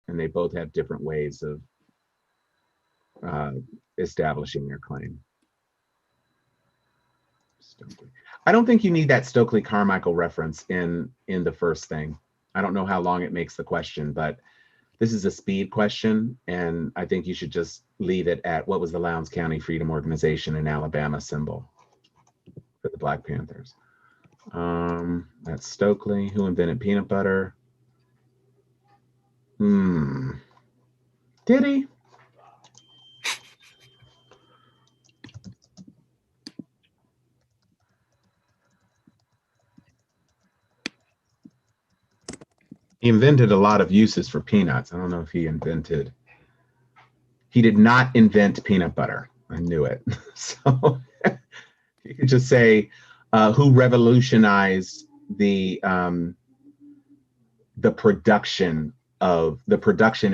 and they both have different ways of establishing their claim. Stokely. I don't think you need that Stokely Carmichael reference in the first thing. I don't know how long it makes the question, but this is a speed question, and I think you should just leave it at what was the Lowndes County Freedom Organization in Alabama symbol for the Black Panthers. That's Stokely. Who invented peanut butter? Did he? He invented a lot of uses for peanuts. I don't know if he did not invent peanut butter. I knew it. So you could just say, who revolutionized the production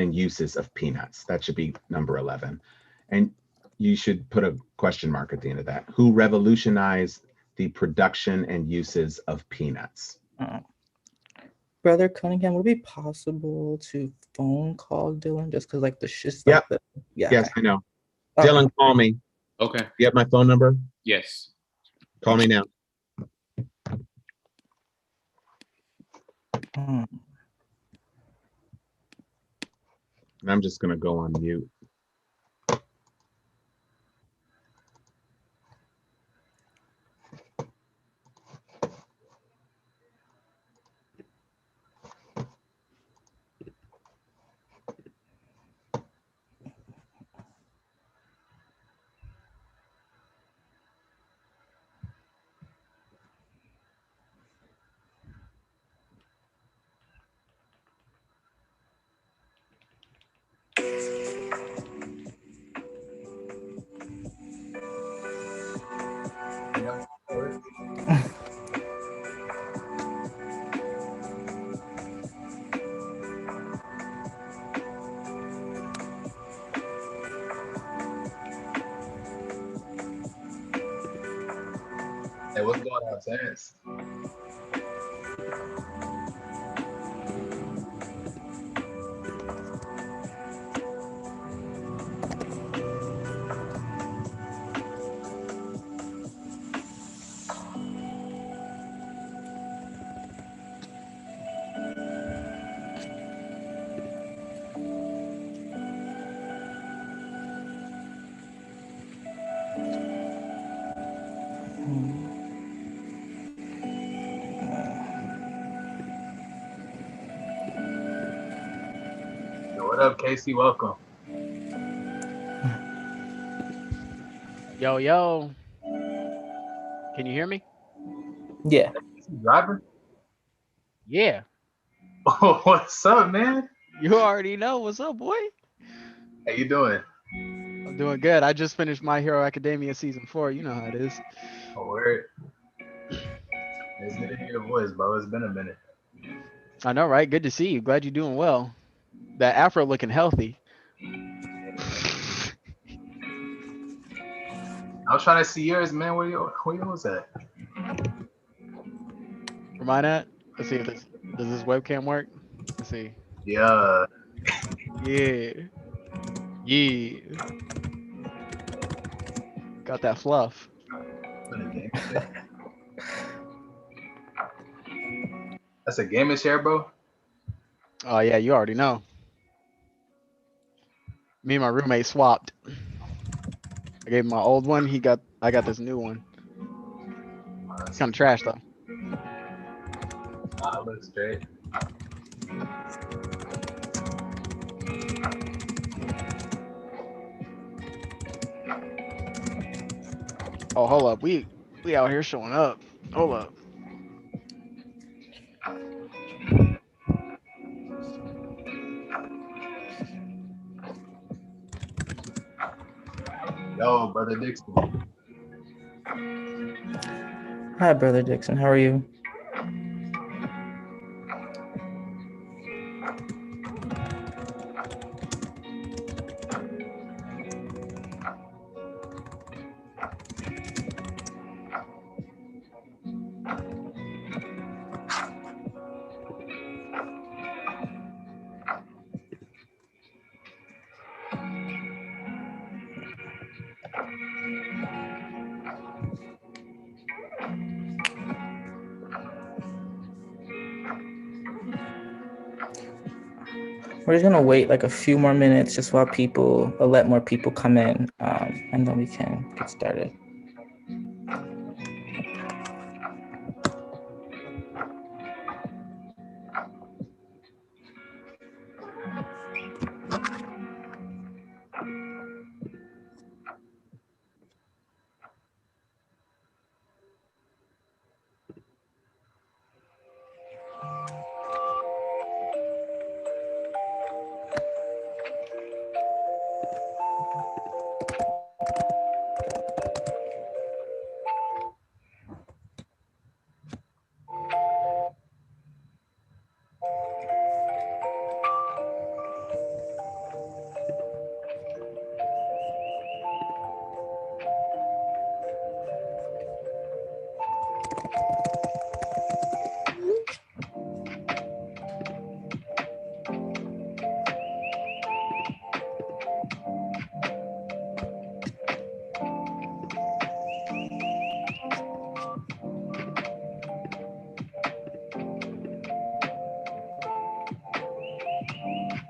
and uses of peanuts. That should be number 11. And you should put a question mark at the end of that. Who revolutionized the production and uses of peanuts? Brother Cunningham, would it be possible to phone call Dylan just because like the shit's like the Yes, I know. Dylan, call me. Okay. You have my phone number? Yes. Call me now. And I'm just gonna go on mute. Hey, what's going on, Terrence? Yo, what up, Casey? Welcome. Yo, yo. Can you hear me? Yeah. Driver? Yeah. Oh, what's up, man? You already know. What's up, boy? How you doing? I'm doing good. I just finished My Hero Academia Season 4. You know how it is. Oh, word. It's good to hear your voice, bro. It's been a minute. I know, right? Good to see you. Glad you're doing well. That afro looking healthy. I was trying to see yours, man. Where yours at? Where mine at? Let's see if does this webcam work? Let's see. Yeah. Yeah. Yeah. Got that fluff. That's a gaming chair, bro? Oh yeah, you already know. Me and my roommate swapped. I gave him my old one. I got this new one. It's kind of trash though. It looks great. Oh, hold up. We out here showing up. Hold up. Yo, brother Dixon. Hi, Brother Dixon. How are you? We're just gonna wait like a few more minutes just while let more people come in, and then we can get started.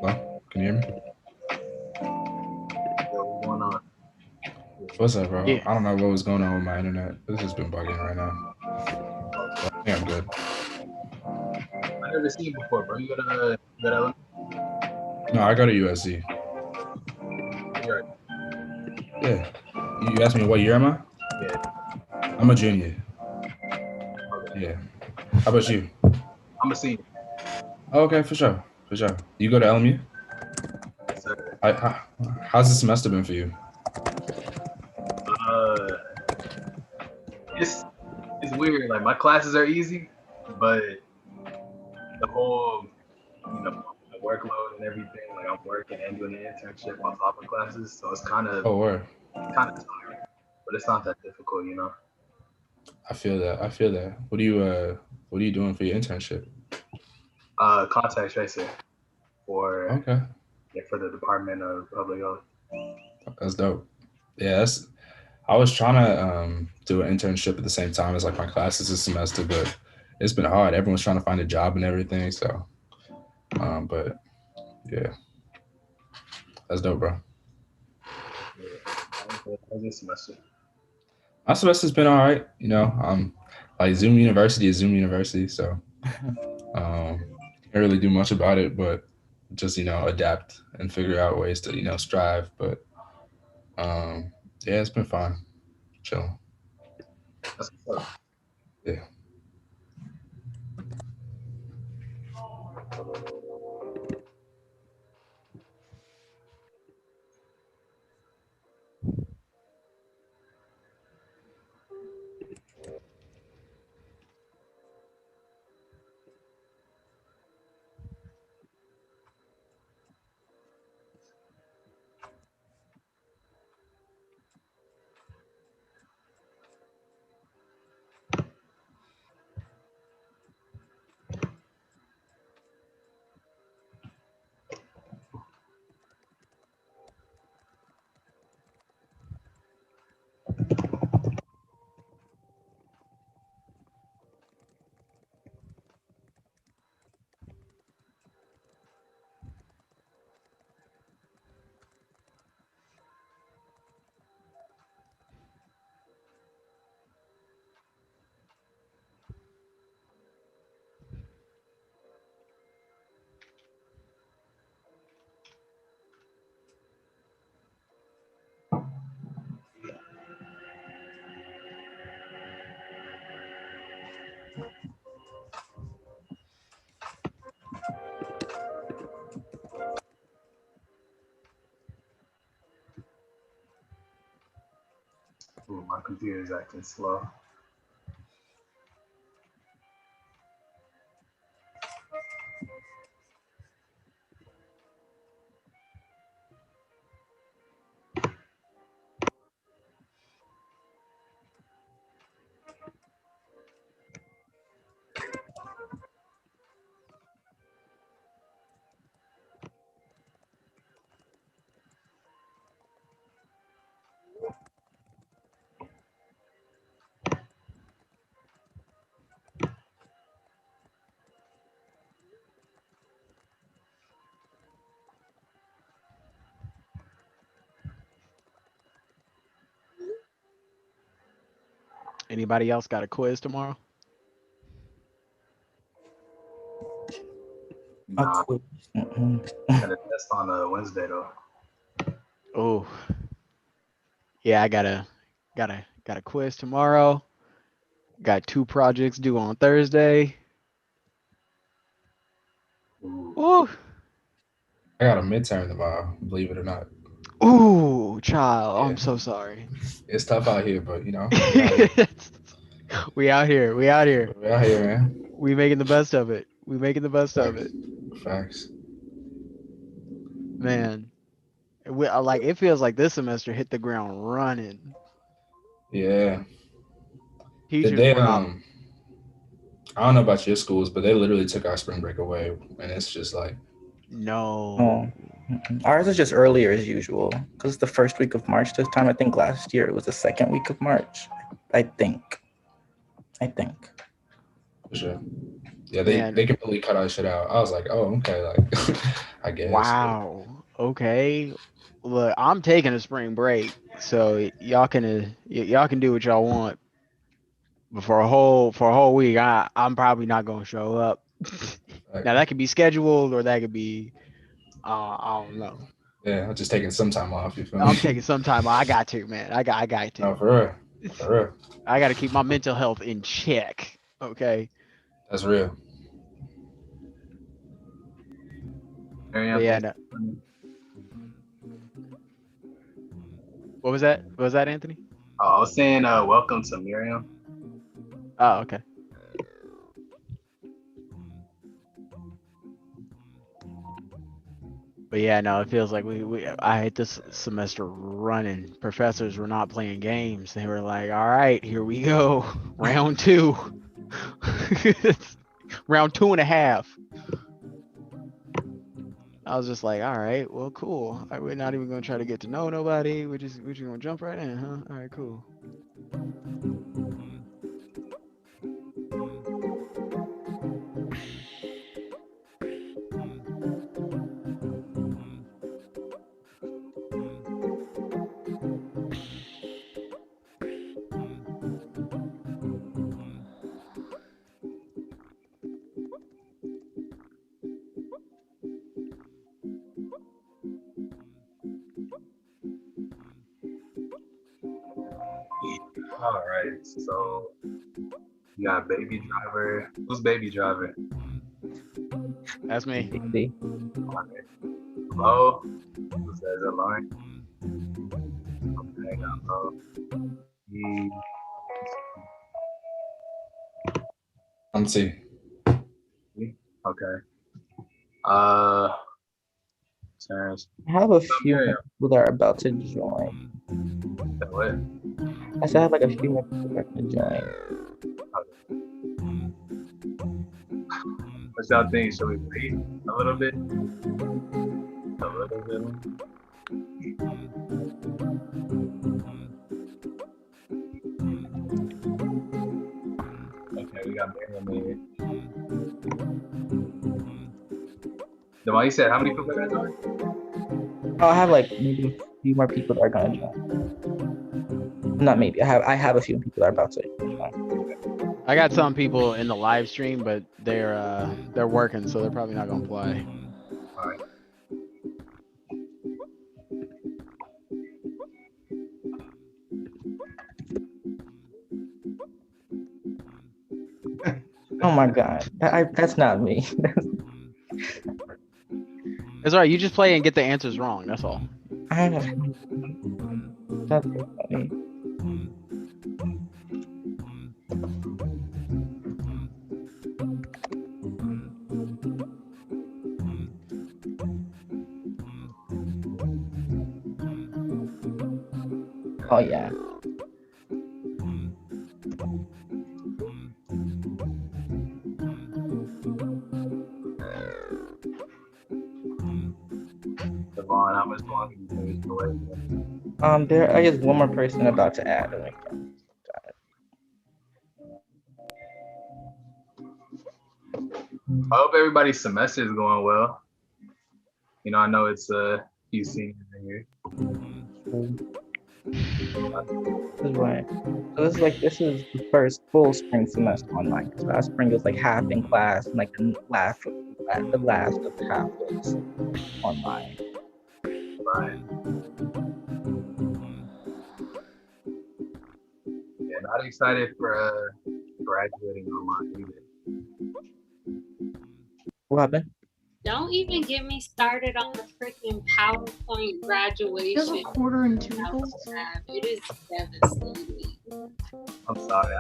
Hello? Can you hear me? Yo, what's going on? What's up, bro? Yeah. I don't know what was going on with my internet. This has been bugging right now. But I think I'm good. I never seen you before, bro. You got No, I go to USC. you're right. Yeah. You asked me what year am I? Yeah. I'm a junior. Okay. Yeah. How about you? I'm a senior. Oh, okay, for sure. For sure. You go to LMU? Yes, sir. How's the semester been for you? Uh, it's weird. Like my classes are easy, but the whole the workload and everything. Like I'm working and doing an internship on top of classes, so it's Oh, word. kind of tiring, but it's not that difficult, you know. I feel that. I feel that. What are you doing for your internship? Contact tracing for Okay. for the Department of Public Health. That's dope. Yeah, I was trying to do an internship at the same time as like my classes this semester, but it's been hard. Everyone's trying to find a job and everything. So, but yeah, that's dope, bro. Yeah. How's this semester? My semester's been all right. Like Zoom University is Zoom University, so can't really do much about it, but just adapt and figure out ways to strive. But yeah, it's been fun, chilling. That's what's up. Yeah. Ooh, my computer's acting slow. Anybody else got a quiz tomorrow? A Nah, quiz. Mm-mm. I got a test on Wednesday though. Oh, yeah, I got a quiz tomorrow. Got 2 projects due on Thursday. Ooh. Ooh, I got a midterm tomorrow, believe it or not. ooh, child, I'm Yeah. so sorry. It's tough out here, but we out here. We out here. We out here. We out here, man. We making the best of it. We making the best of it, Facts. man. Like it feels like this semester hit the ground running. Yeah. Did Teachers they were not. I don't know about your schools, but they literally took our spring break away, and it's just like, No. Oh. Mm-mm. Ours is just earlier as usual because it's the first week of March this time. I think last year it was the second week of March. I think. for sure. Yeah, Man, they completely cut our shit out. I was like, oh, okay, like I guess. wow. Okay. Look, I'm taking a spring break, so y'all can do what y'all want. But for a whole week, I'm probably not gonna show up. Like, Now that could be scheduled or that could be I don't know. yeah, I'm just taking some time off. You feel I'm me? taking some time. I got to, man. I got No, to. for real, for real. I got to keep my mental health in check. Okay. That's real. But yeah, no. What was that? What was that, Anthony? I was saying welcome to Miriam. Oh, okay. But yeah, no, it feels like I hit this semester running. Professors were not playing games. They were like, all right, here we go. Round 2. Round 2.5. I was just like, all right, well, cool. We're not even gonna try to get to know nobody. We're just gonna jump right in, huh? All right, cool. All right, so you got baby driver. Who's baby driver? That's me. Maybe. Hello. Who says it, Lauren? Okay, got Lo. He- I'm see. Okay. Terrence. I have a few Miriam. people that are about to join. What? I said I have like a few more people that are going to join. What y'all think? Should we wait a little bit? A little bit. Okay, we got Miriam here. Then you said how many people got joined? Oh, I have like maybe a few more people that are going to join. Not maybe. I have a few people that are about to join. I got some people in the live stream, but they're working, so they're probably not gonna play. All right. Oh my God. That's not me. It's alright. You just play and get the answers wrong. That's all. I don't know. That's so funny. Oh yeah. Devon, how much longer do you think wait? There is one more person about to add. I hope everybody's semester is going well. You know, I know it's a few seniors in here. This is why. So this is the first full spring semester online. Because last spring it was like half in class, and like the last of the half was online. Right. Yeah, not excited for graduating online either. What happened? Don't even get me started on the freaking PowerPoint graduation. There's a quarter and two holes. It is devastating. I'm sorry.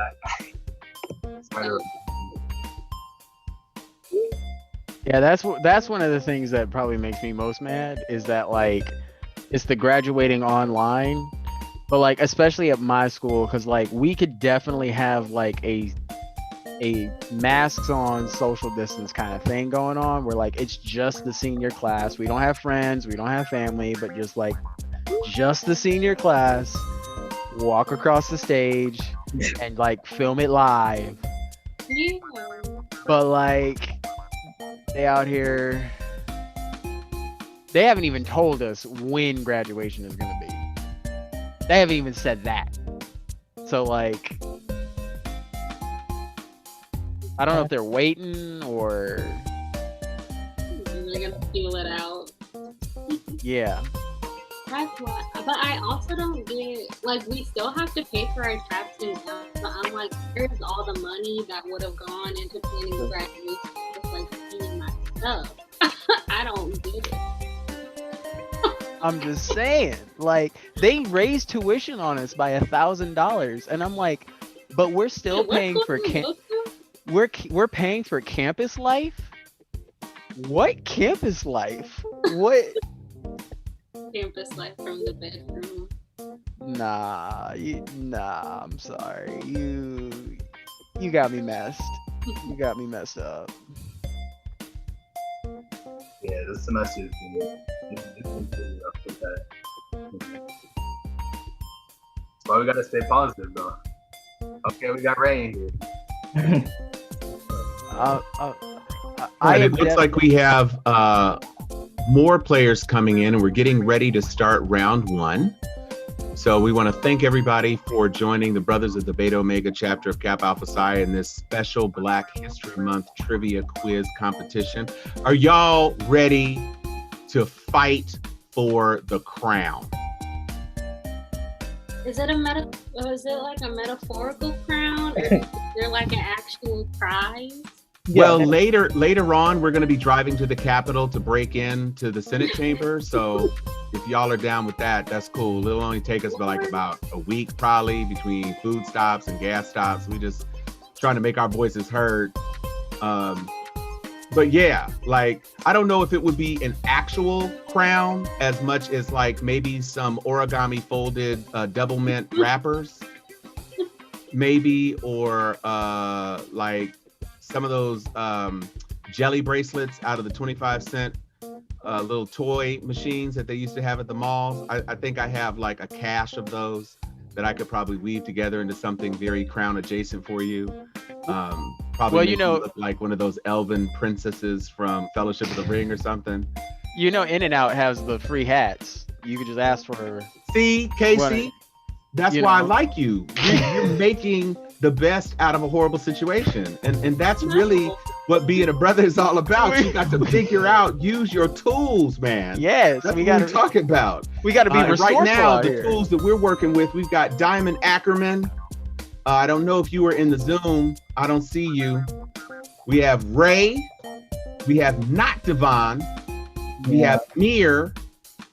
Yeah, that's one of the things that probably makes me most mad is that like it's the graduating online, but like especially at my school, because like we could definitely have like a masks on, social distance kind of thing going on where like it's just the senior class. We don't have friends, we don't have family, but just like just the senior class walk across the stage and like film it live. Yeah. But like they out here, they haven't even told us when graduation is gonna be. They haven't even said that. So like I don't know if they're waiting or they're gonna feel it out. Yeah. That's why. But I also don't get, like, we still have to pay for our traps and stuff. But I'm like, where's all the money that would have gone into planning the graduation? Just like paying my stuff. I don't get it. I'm just saying, like they raised tuition on us by $1,000, and I'm like, but we're still paying for we're paying for campus life. What campus life? What? Campus life from the bedroom. Nah, I'm sorry. You got me messed. You got me messed up. Yeah, this semester is been pretty rough with that. That's why we gotta stay positive, though. Okay, we got rain here. It looks like we have more players coming in, and we're getting ready to start round one. So we want to thank everybody for joining the Brothers of the Beta Omega chapter of Kappa Alpha Psi in this special Black History Month trivia quiz competition. Are y'all ready to fight for the crown? Is it like a metaphorical crown? Is there like an actual prize? Well, later on, we're going to be driving to the Capitol to break into the Senate chamber. So if y'all are down with that, that's cool. It'll only take us about a week, probably, between food stops and gas stops. We just trying to make our voices heard. But yeah, like, I don't know if it would be an actual crown as much as like maybe some origami folded double mint wrappers, maybe, or like some of those jelly bracelets out of the 25-cent little toy machines that they used to have at the malls. I think I have like a cache of those that I could probably weave together into something very crown adjacent for you. Probably well, you know, look like one of those elven princesses from Fellowship of the Ring or something. You know, In-N-Out has the free hats. You could just ask for. See, Casey, that's why I like you. You're making the best out of a horrible situation, and that's really what being a brother is all about. You got to figure out, use your tools, man. Yes, that's what we're talking about. We got to be resourceful right now. out the here. Tools that we're working with, we've got Diamond Ackerman. I don't know if you were in the Zoom. I don't see you. We have Ray. We have Not Devon. We have Mir,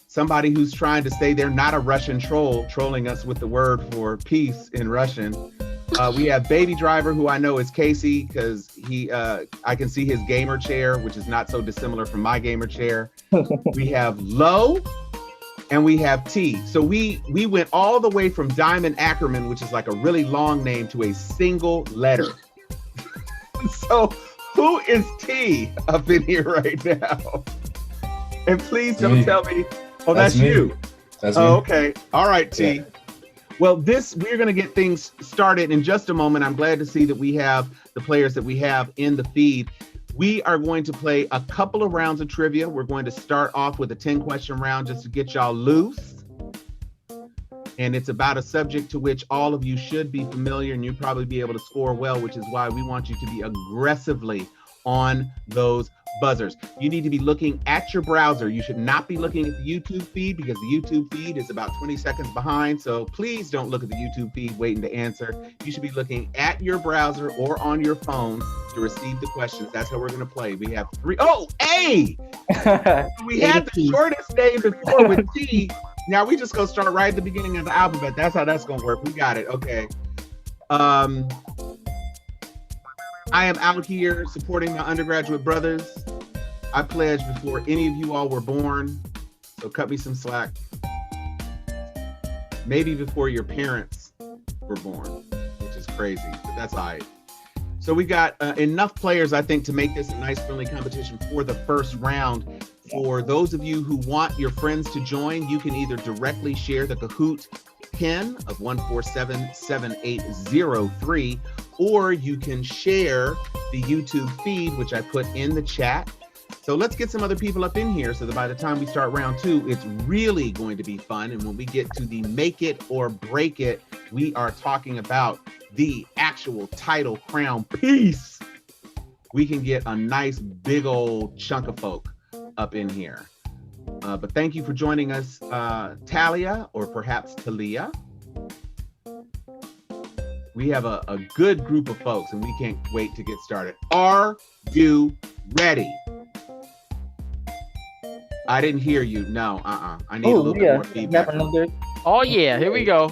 somebody who's trying to say they're not a Russian troll, trolling us with the word for peace in Russian. We have Baby Driver, who I know is Casey, because I can see his gamer chair, which is not so dissimilar from my gamer chair. We have Low, and we have T. So we went all the way from Diamond Ackerman, which is like a really long name, to a single letter. So who is T up in here right now? And please don't tell me. Oh, that's you. That's me. Okay. All right, T. Yeah. Well, we're going to get things started in just a moment. I'm glad to see that we have the players that we have in the feed. We are going to play a couple of rounds of trivia. We're going to start off with a 10-question round just to get y'all loose. and it's about a subject to which all of you should be familiar, and you probably be able to score well, which is why we want you to be aggressively on those buzzers. You need to be looking at your browser. You should not be looking at the YouTube feed, because the YouTube feed is about 20 seconds behind. So please don't look at the YouTube feed waiting to answer. You should be looking at your browser or on your phone to receive the questions. That's how we're going to play. We have three. Oh, A! We had the shortest name before with T. Now we just go start right at the beginning of the alphabet. That's how that's going to work. We got it. Okay. I am out here supporting my undergraduate brothers. I pledged before any of you all were born, so cut me some slack. Maybe before your parents were born, which is crazy, but that's all right. So we got enough players, I think, to make this a nice friendly competition for the first round. For those of you who want your friends to join, you can either directly share the Kahoot pin of 1477803, or you can share the YouTube feed, which I put in the chat. So let's get some other people up in here so that by the time we start round two, it's really going to be fun. And when we get to the make it or break it, we are talking about the actual title crown piece. We can get a nice big old chunk of folk up in here. But thank you for joining us, Talia, or perhaps Talia. We have a good group of folks, and we can't wait to get started. Are you ready? I didn't hear you. No, I need a little bit more feedback. Oh yeah, here we go.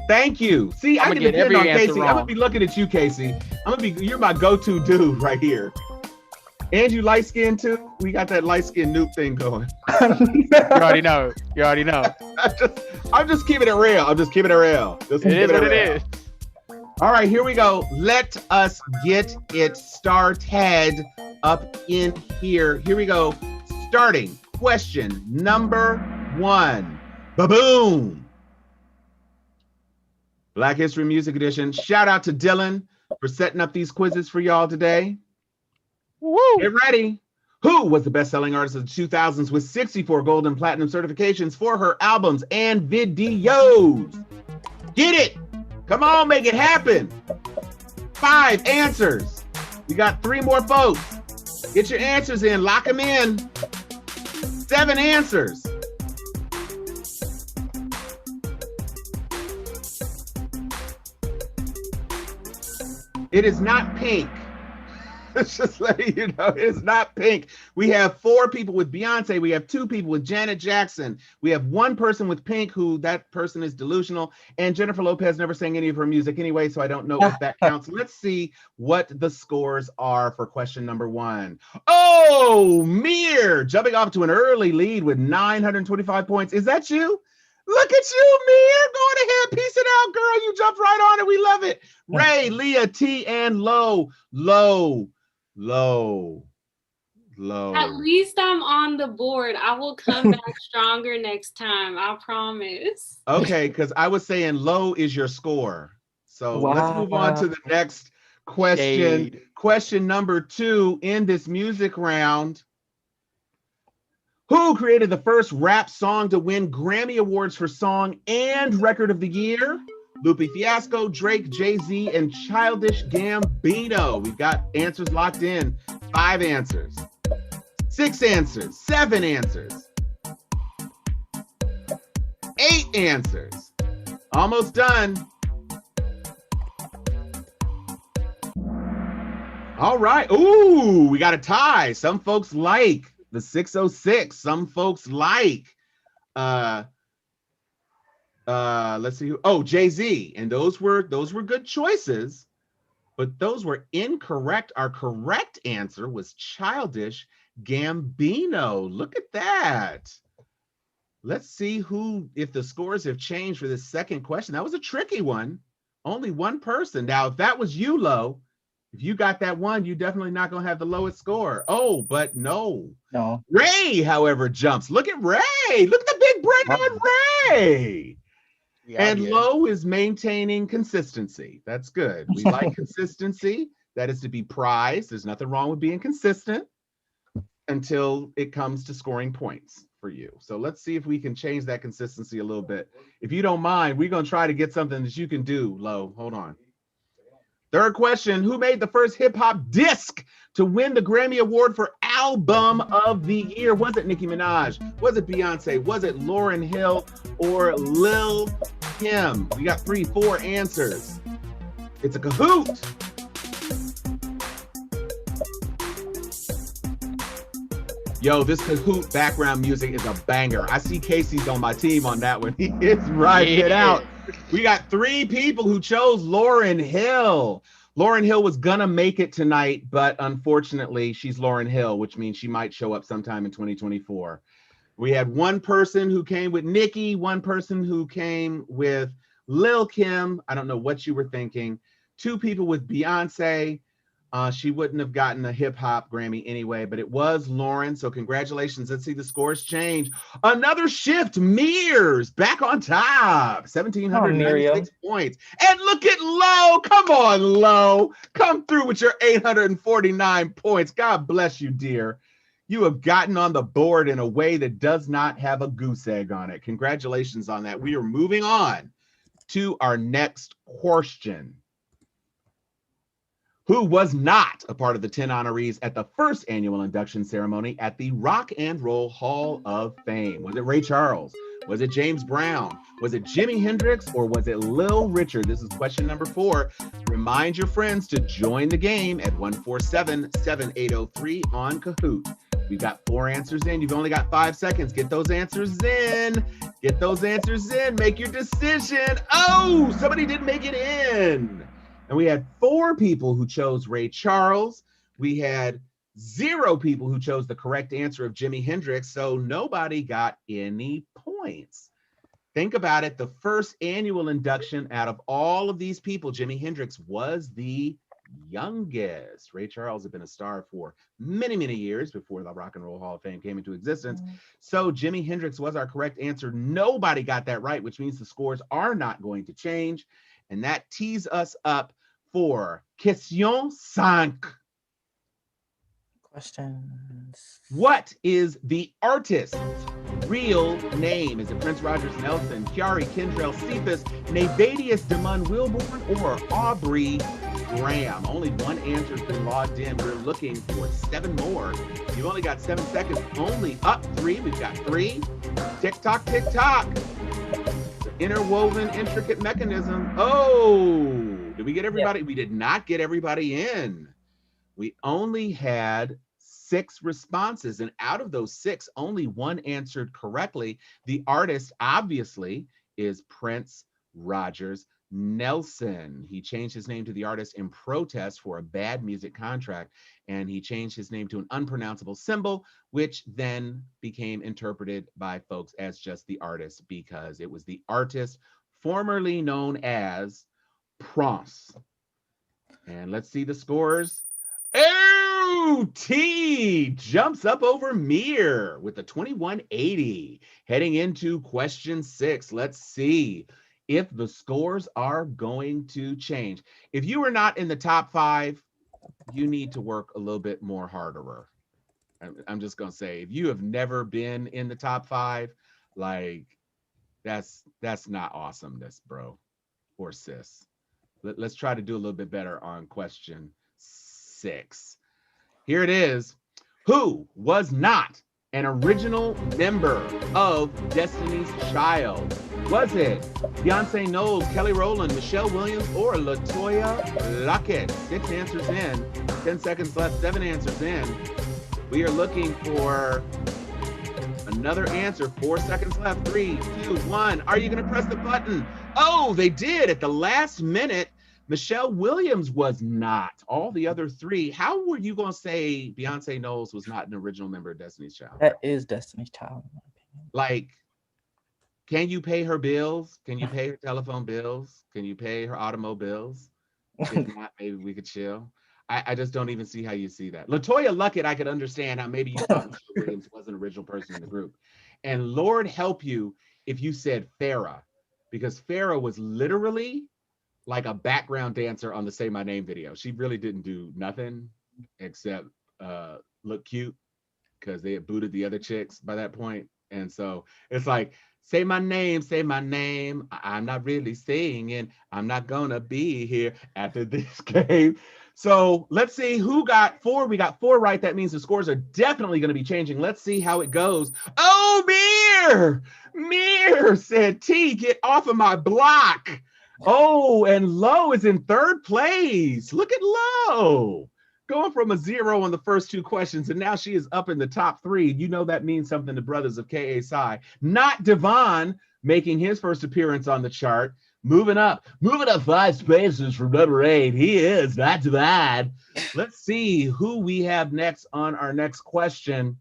Thank you. See, I can depend on Casey. I'm gonna be looking at you, Casey. You're my go-to dude right here. And you light skin too? We got that light skin noob thing going. You already know. I'm just keeping it real. It is what it is. All right, here we go. Let us get it started up in here. Here we go. Starting question number 1. Ba-boom. Black History Music Edition. Shout out to Dylan for setting up these quizzes for y'all today. Woo. Get ready. Who was the best-selling artist of the 2000s with 64 gold and platinum certifications for her albums and videos? Get it. Come on, make it happen. 5 answers. We got 3 more folks. Get your answers in. Lock them in. 7 answers. It is not Pink. Let's just let you know, it's not Pink. We have 4 people with Beyonce. We have 2 people with Janet Jackson. We have 1 person with Pink, who that person is delusional. And Jennifer Lopez never sang any of her music anyway, so I don't know if that counts. Let's see what the scores are for question number 1. Oh, Mir jumping off to an early lead with 925 points. Is that you? Look at you, Mir. Going ahead. Peace it out, girl. You jumped right on it. We love it. Ray, Leah, T, and Low. At least I'm on the board. I will come back stronger next time. I promise. Okay, because I was saying low is your score. So let's move on to the next question. Shade. Question number 2 in this music round. Who created the first rap song to win Grammy Awards for Song and Record of the Year? Lupe Fiasco, Drake, Jay-Z, and Childish Gambino. We've got answers locked in. 5 answers. 6 answers. 7 answers. 8 answers. Almost done. All right. Ooh, we got a tie. Some folks like the 606. Some folks like let's see who. Oh, Jay-Z. And those were good choices, but those were incorrect. Our correct answer was Childish Gambino. Look at that. Let's see if the scores have changed for this second question. That was a tricky one. Only 1 person. Now, if that was you, Lo, if you got that one, you're definitely not going to have the lowest score. Oh, but no. Ray, however, jumps. Look at Ray. Look at the big break on Ray. And Lo is maintaining consistency. That's good. We like consistency. That is to be prized. There's nothing wrong with being consistent until it comes to scoring points for you. So let's see if we can change that consistency a little bit. If you don't mind, we're going to try to get something that you can do, Lo. Hold on. Third question, who made the first hip hop disc to win the Grammy Award for Album of the Year? Was it Nicki Minaj? Was it Beyonce? Was it Lauryn Hill or Lil Kim? We got 4 answers. It's a Kahoot. Yo, this Kahoot background music is a banger. I see Casey's on my team on that one. He is riding it out. We got 3 people who chose Lauryn Hill. Lauryn Hill was gonna make it tonight, but unfortunately, she's Lauryn Hill, which means she might show up sometime in 2024. We had 1 person who came with Nicki, 1 person who came with Lil Kim. I don't know what you were thinking. 2 people with Beyonce. She wouldn't have gotten a hip hop Grammy anyway, but it was Lauren. So congratulations. Let's see the scores change. Another shift. Mears back on top. 1,796 points. And look at Lo. Come on, Lo. Come through with your 849 points. God bless you, dear. You have gotten on the board in a way that does not have a goose egg on it. Congratulations on that. We are moving on to our next question. Who was not a part of the 10 honorees at the first annual induction ceremony at the Rock and Roll Hall of Fame? Was it Ray Charles? Was it James Brown? Was it Jimi Hendrix? Or was it Lil Richard? This is question number 4. Remind your friends to join the game at 147-7803 on Kahoot. We've got 4 answers in. You've only got 5 seconds. Get those answers in. Get those answers in. Make your decision. Oh, somebody didn't make it in. And we had 4 people who chose Ray Charles. We had 0 people who chose the correct answer of Jimi Hendrix. So nobody got any points. Think about it. The first annual induction out of all of these people, Jimi Hendrix was the youngest. Ray Charles had been a star for many, many years before the Rock and Roll Hall of Fame came into existence. So Jimi Hendrix was our correct answer. Nobody got that right, which means the scores are not going to change. And that tees us up for question 5. Questions. What is the artist's real name? Is it Prince Rogers Nelson, Chiari Kendrell Cephas, Navadius Damon Wilborn, or Aubrey Graham? Only 1 answer has been logged in. We're looking for 7 more. You've only got 7 seconds. Only up 3. We've got 3. Tick tock, tick tock. Interwoven, intricate mechanism. Oh, did we get everybody? Yeah. We did not get everybody in. We only had 6 responses, and out of those 6, only 1 answered correctly. The artist, obviously, is Prince Rogers Nelson. He changed his name to the artist in protest for a bad music contract, and he changed his name to an unpronounceable symbol, which then became interpreted by folks as just the artist, because it was the artist formerly known as Prince. And let's see the scores. Oh, T jumps up over Mir with the 2180. Heading into question 6. Let's see if the scores are going to change. If you are not in the top 5, you need to work a little bit more harder. I'm just gonna say, if you have never been in the top 5, like that's not awesomeness, bro or sis. Let's try to do a little bit better on question 6. Here it is. Who was not an original member of Destiny's Child? Was it Beyonce Knowles, Kelly Rowland, Michelle Williams, or LaToya Luckett? 6 answers in. 10 seconds left. 7 answers in. We are looking for another answer. 4 seconds left. 3, 2, 1. Are you going to press the button? Oh, they did at the last minute. Michelle Williams was not. All the other 3. How were you going to say Beyonce Knowles was not an original member of Destiny's Child? That is Destiny's Child, in my opinion. Like, can you pay her bills? Can you pay her telephone bills? Can you pay her automobiles? If not, maybe we could chill. I just don't even see how you see that. LaToya Luckett, I could understand how maybe you thought Michelle Williams was an original person in the group. And Lord help you if you said Farrah, because Farrah was literally like a background dancer on the Say My Name video. She really didn't do nothing except look cute, because they had booted the other chicks by that point. And so it's like, say my name, say my name. I'm not really singing. I'm not gonna be here after this game. So let's see who got 4. We got 4 right. That means the scores are definitely going to be changing. Let's see how it goes. Oh, Mir said, T, get off of my block. Oh, and Lo is in 3rd place. Look at Lo. Going from a 0 on the first 2 questions, and now she is up in the top 3. You know that means something to brothers of KA Psi. Not Devon making his first appearance on the chart. Moving up 5 spaces from number 8. He is not bad. Let's see who we have next on our next question.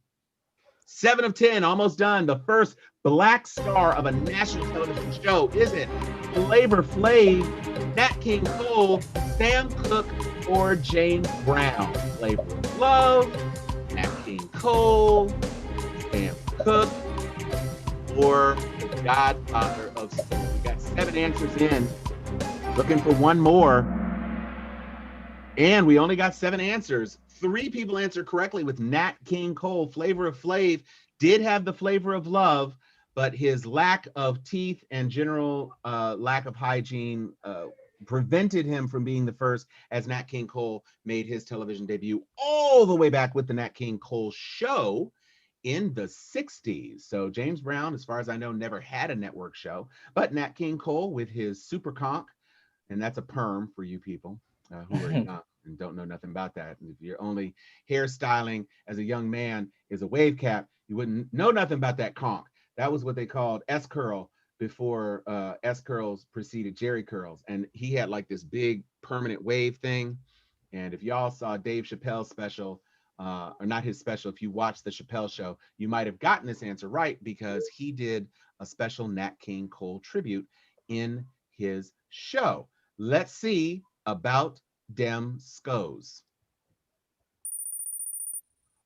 7 of 10, almost done. The first black star of a national television show. Is it Flavor Flav, Nat King Cole, Sam Cooke, or James Brown? Flavor of Love, Nat King Cole, Sam Cooke, or the Godfather of Soul? We got 7 answers in. Looking for one more. And we only got 7 answers. 3 people answered correctly with Nat King Cole. Flavor of Flav did have the flavor of love, but his lack of teeth and general lack of hygiene prevented him from being the first, as Nat King Cole made his television debut all the way back with the Nat King Cole show in the 60s. So James Brown, as far as I know, never had a network show, but Nat King Cole with his super conch, and that's a perm for you people who are young and don't know nothing about that. And if your only hairstyling as a young man is a wave cap, you wouldn't know nothing about that conch. That was what they called S-curl before S-curls preceded Jerry curls. And he had like this big permanent wave thing. And if y'all saw Dave Chappelle's special, or not his special, if you watched the Chappelle show, you might have gotten this answer right, because he did a special Nat King Cole tribute in his show. Let's see about dem scos.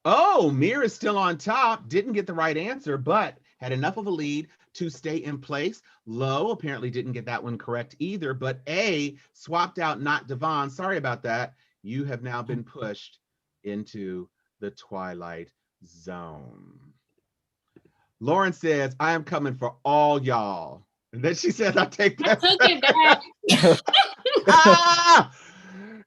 Oh, Mir is still on top. Didn't get the right answer, but had enough of a lead to stay in place. Lo apparently didn't get that one correct either, but A swapped out not Devon. Sorry about that. You have now been pushed into the Twilight Zone. Lauren says, I am coming for all y'all. And then she says, I take that. I took it back. Ah!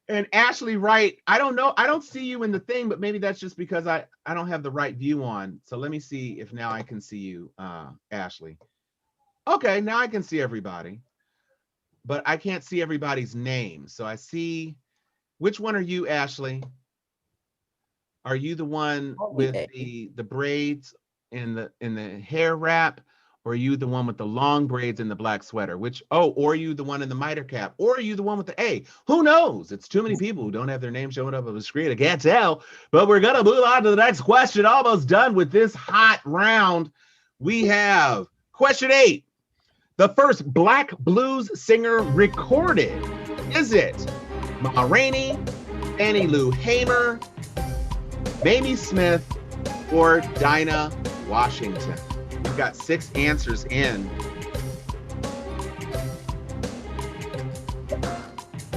And Ashley Wright, I don't know. I don't see you in the thing, but maybe that's just because I don't have the right view on. So let me see if now I can see you, Ashley. Okay, now I can see everybody. But I can't see everybody's name. So I see, which one are you, Ashley? Are you the one with the braids and the hair wrap? Or are you the one with the long braids and the black sweater? Or are you the one in the miter cap? Or are you the one with the A? Who knows? It's too many people who don't have their name showing up on the screen. I can't tell. But we're going to move on to the next question. Almost done with this hot round. We have question 8. The first Black blues singer recorded. Is it Ma Rainey, Fannie Lou Hamer, Mamie Smith, or Dinah Washington? We've got 6 answers in.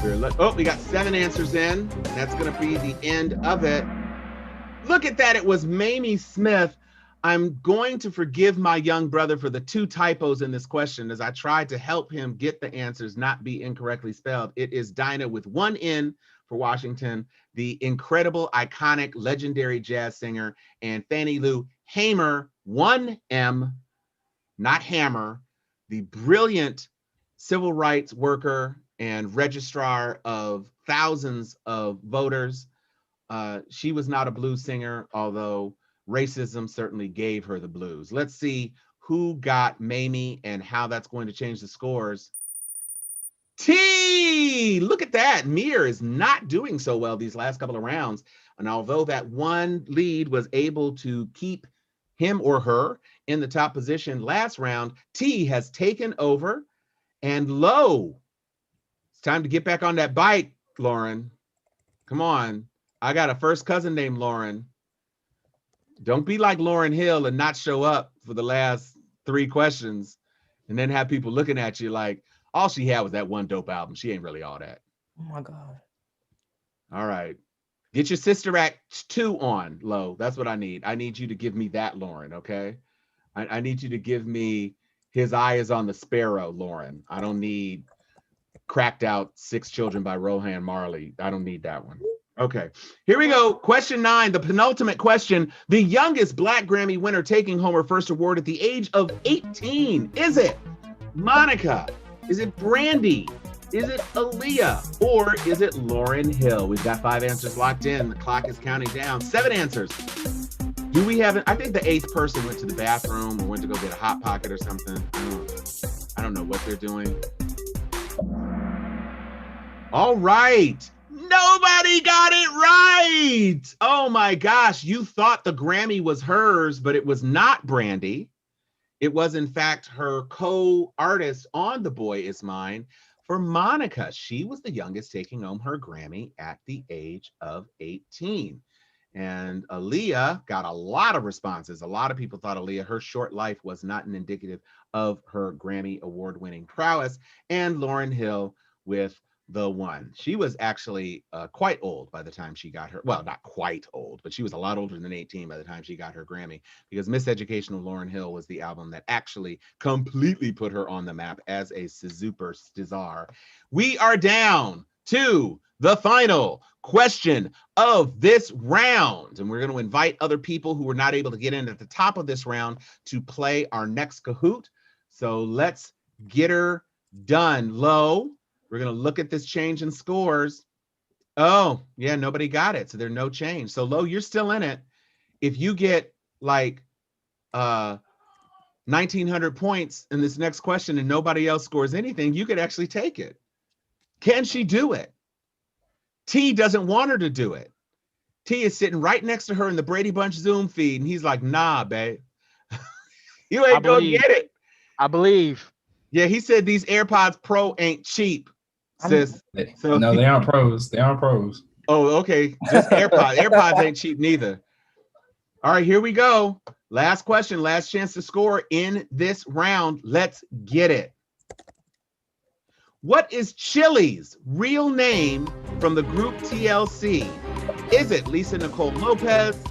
We got 7 answers in. And that's going to be the end of it. Look at that. It was Mamie Smith. I'm going to forgive my young brother for the 2 typos in this question, as I tried to help him get the answers not be incorrectly spelled. It is Dinah with 1 N for Washington, the incredible, iconic, legendary jazz singer, and Fannie Lou Hamer, 1 M, not Hammer, the brilliant civil rights worker and registrar of thousands of voters. She was not a blues singer, although racism certainly gave her the blues. Let's see who got Mamie and how that's going to change the scores. T! Look at that. Mir is not doing so well these last couple of rounds. And although that one lead was able to keep him or her in the top position last round, T has taken over. And Lo, it's time to get back on that bike, Lauren. Come on. I got a first cousin named Lauren. Don't be like Lauryn Hill and not show up for the last 3 questions and then have people looking at you like, all she had was that one dope album. She ain't really all that. Oh my God. All right. Get your Sister Act 2 on, Lo. That's what I need. I need you to give me that, Lauren, okay? I need you to give me His Eye is on the Sparrow, Lauren. I don't need Cracked Out 6 Children by Rohan Marley. I don't need that one. Okay, here we go. Question 9, the penultimate question. The youngest Black Grammy winner taking home her first award at the age of 18. Is it Monica? Is it Brandy? Is it Aaliyah? Or is it Lauryn Hill? We've got 5 answers locked in. The clock is counting down. 7 answers. Do we have it? I think the 8th person went to the bathroom or went to go get a Hot Pocket or something. I don't know what they're doing. All right. Nobody got it right. Oh my gosh. You thought the Grammy was hers, but it was not Brandy. It was, in fact, her co-artist on The Boy Is Mine for Monica. She was the youngest taking home her Grammy at the age of 18. And Aaliyah got a lot of responses. A lot of people thought Aaliyah, her short life was not an indicative of her Grammy award-winning prowess. And Lauryn Hill with The One. She was actually quite old by the time she got her, well, not quite old, but she was a lot older than 18 by the time she got her Grammy, because Miseducation of Lauryn Hill was the album that actually completely put her on the map as a superstar. We are down to the final question of this round, and we're going to invite other people who were not able to get in at the top of this round to play our next Kahoot. So let's get her done. Lo, we're going to look at this change in scores. Oh, yeah, nobody got it. So there's no change. So Lo, you're still in it. If you get like 1,900 points in this next question and nobody else scores anything, you could actually take it. Can she do it? T doesn't want her to do it. T is sitting right next to her in the Brady Bunch Zoom feed, and he's like, nah, babe. You ain't gonna get it. I believe. Yeah, he said these AirPods Pro ain't cheap, sis. So no, they aren't pros. They aren't pros. Oh, okay. Just AirPods. AirPods ain't cheap neither. All right, here we go. Last question, last chance to score in this round. Let's get it. What is Chili's real name from the group TLC? Is it Lisa Nicole Lopez?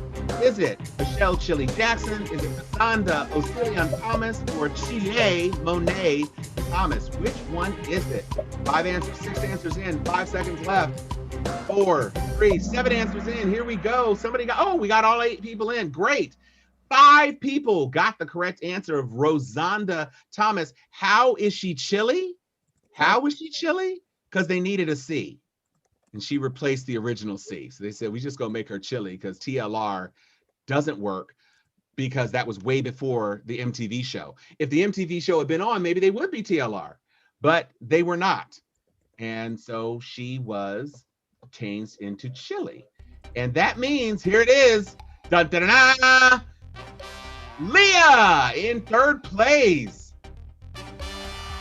Is it Michelle Chili Jackson? Is it Cassandra Ocilion Thomas or Chile Monet Thomas? Which one is it? 5 answers, 6 answers in, 5 seconds left. 4, 3, 7 answers in. Here we go. Somebody got, oh, we got all 8 people in. Great. 5 people got the correct answer of Rosanda Thomas. How is she chili? How was she chili? Because they needed a C. And she replaced the original C. So they said, we just gonna make her chili because TLR doesn't work, because that was way before the MTV show. If the MTV show had been on, maybe they would be TLR, but they were not. And so she was changed into chili. And that means, here it is, dun, dun, dun, dun, Leah in 3rd place.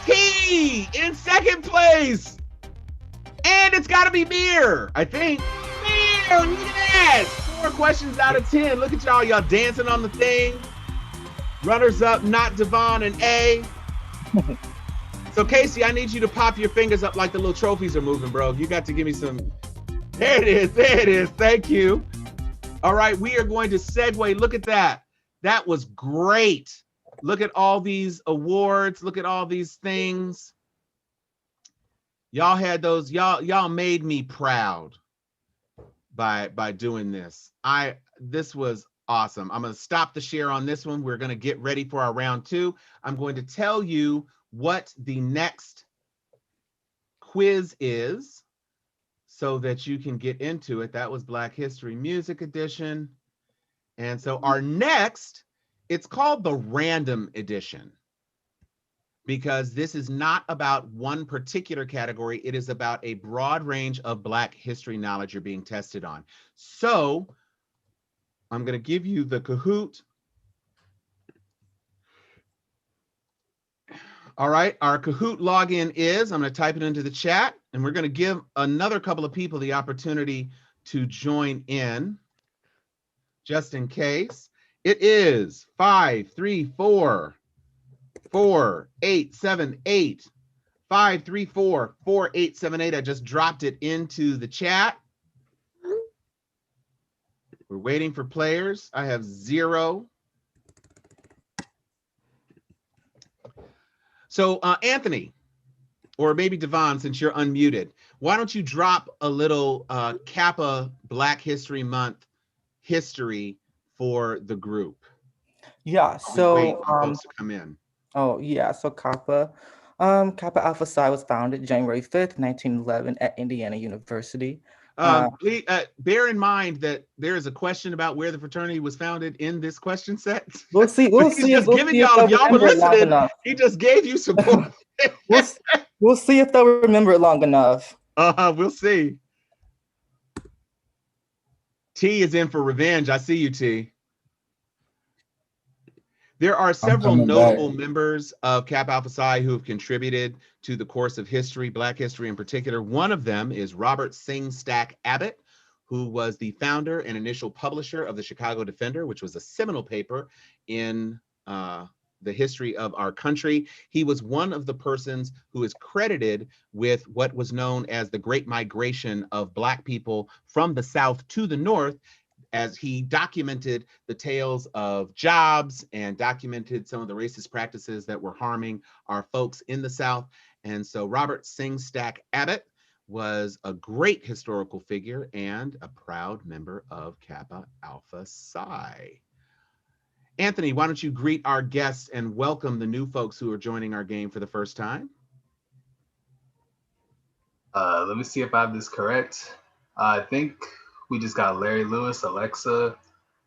T in 2nd place. And it's got to be Mir, I think. Mir, look at that. 4 questions out of 10. Look at y'all dancing on the thing. Runners up, not Devon and A. So Casey, I need you to pop your fingers up like the little trophies are moving, bro. You got to give me some. There it is. There it is. Thank you. All right, we are going to segue. Look at that. That was great. Look at all these awards. Look at all these things. Y'all had those. Y'all made me proud by doing this. This was awesome. I'm going to stop the share on this one. We're going to get ready for our round 2. I'm going to tell you what the next quiz is so that you can get into it. That was Black History Music Edition. And so our next, it's called the Random Edition, because this is not about one particular category. It is about a broad range of Black history knowledge you're being tested on. So I'm going to give you the Kahoot. All right, our Kahoot login is, I'm going to type it into the chat, and we're going to give another couple of people the opportunity to join in just in case. It is 534 4878 534 4878. I just dropped it into the chat. We're waiting for players. I have 0 So Anthony, or maybe Devon, since you're unmuted, why don't you drop a little Kappa Black History Month history for the group? Yeah, We wait so for folks to come in. oh yeah, so Kappa Alpha Psi was founded January 5th, 1911 at Indiana University. Please, bear in mind that there is a question about where the fraternity was founded in this question set. We'll see. He's just giving y'all, if y'all were listening, he just gave you some points. We'll see if they'll remember it long enough. We'll see. T is in for revenge. I see you, T. There are several notable members of Kappa Alpha Psi who have contributed to the course of history, Black history in particular. One of them is Robert Sing Stack Abbott, who was the founder and initial publisher of the Chicago Defender, which was a seminal paper in the history of our country. He was one of the persons who is credited with what was known as the Great Migration of Black people from the South to the North, as he documented the tales of jobs and documented some of the racist practices that were harming our folks in the South. And so Robert Sing Stack Abbott was a great historical figure and a proud member of Kappa Alpha Psi. Anthony, why don't you greet our guests and welcome the new folks who are joining our game for the first time? Let me see if I have this correct. I think we just got Larry Lewis, Alexa,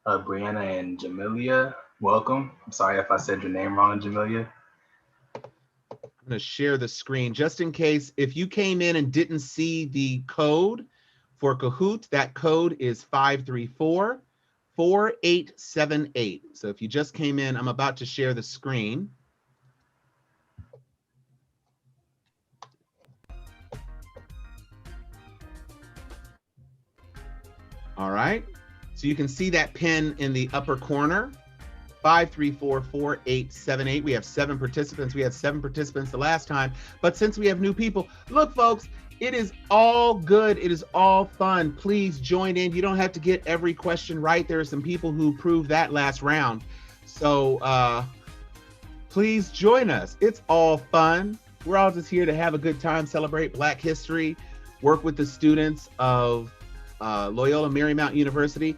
Brianna, and Jamilia. Welcome. I'm sorry if I said your name wrong, Jamilia. I'm going to share the screen just in case if you came in and didn't see the code for Kahoot, that code is 534-4878. So if you just came in, I'm about to share the screen. All right, so you can see that pin in the upper corner, 534-4878. We have 7 participants. We had 7 participants the last time, but since we have new people, look, folks, it is all good. It is all fun. Please join in. You don't have to get every question right. There are some people who proved that last round. So please join us. It's all fun. We're all just here to have a good time, celebrate Black history, work with the students of Loyola Marymount University.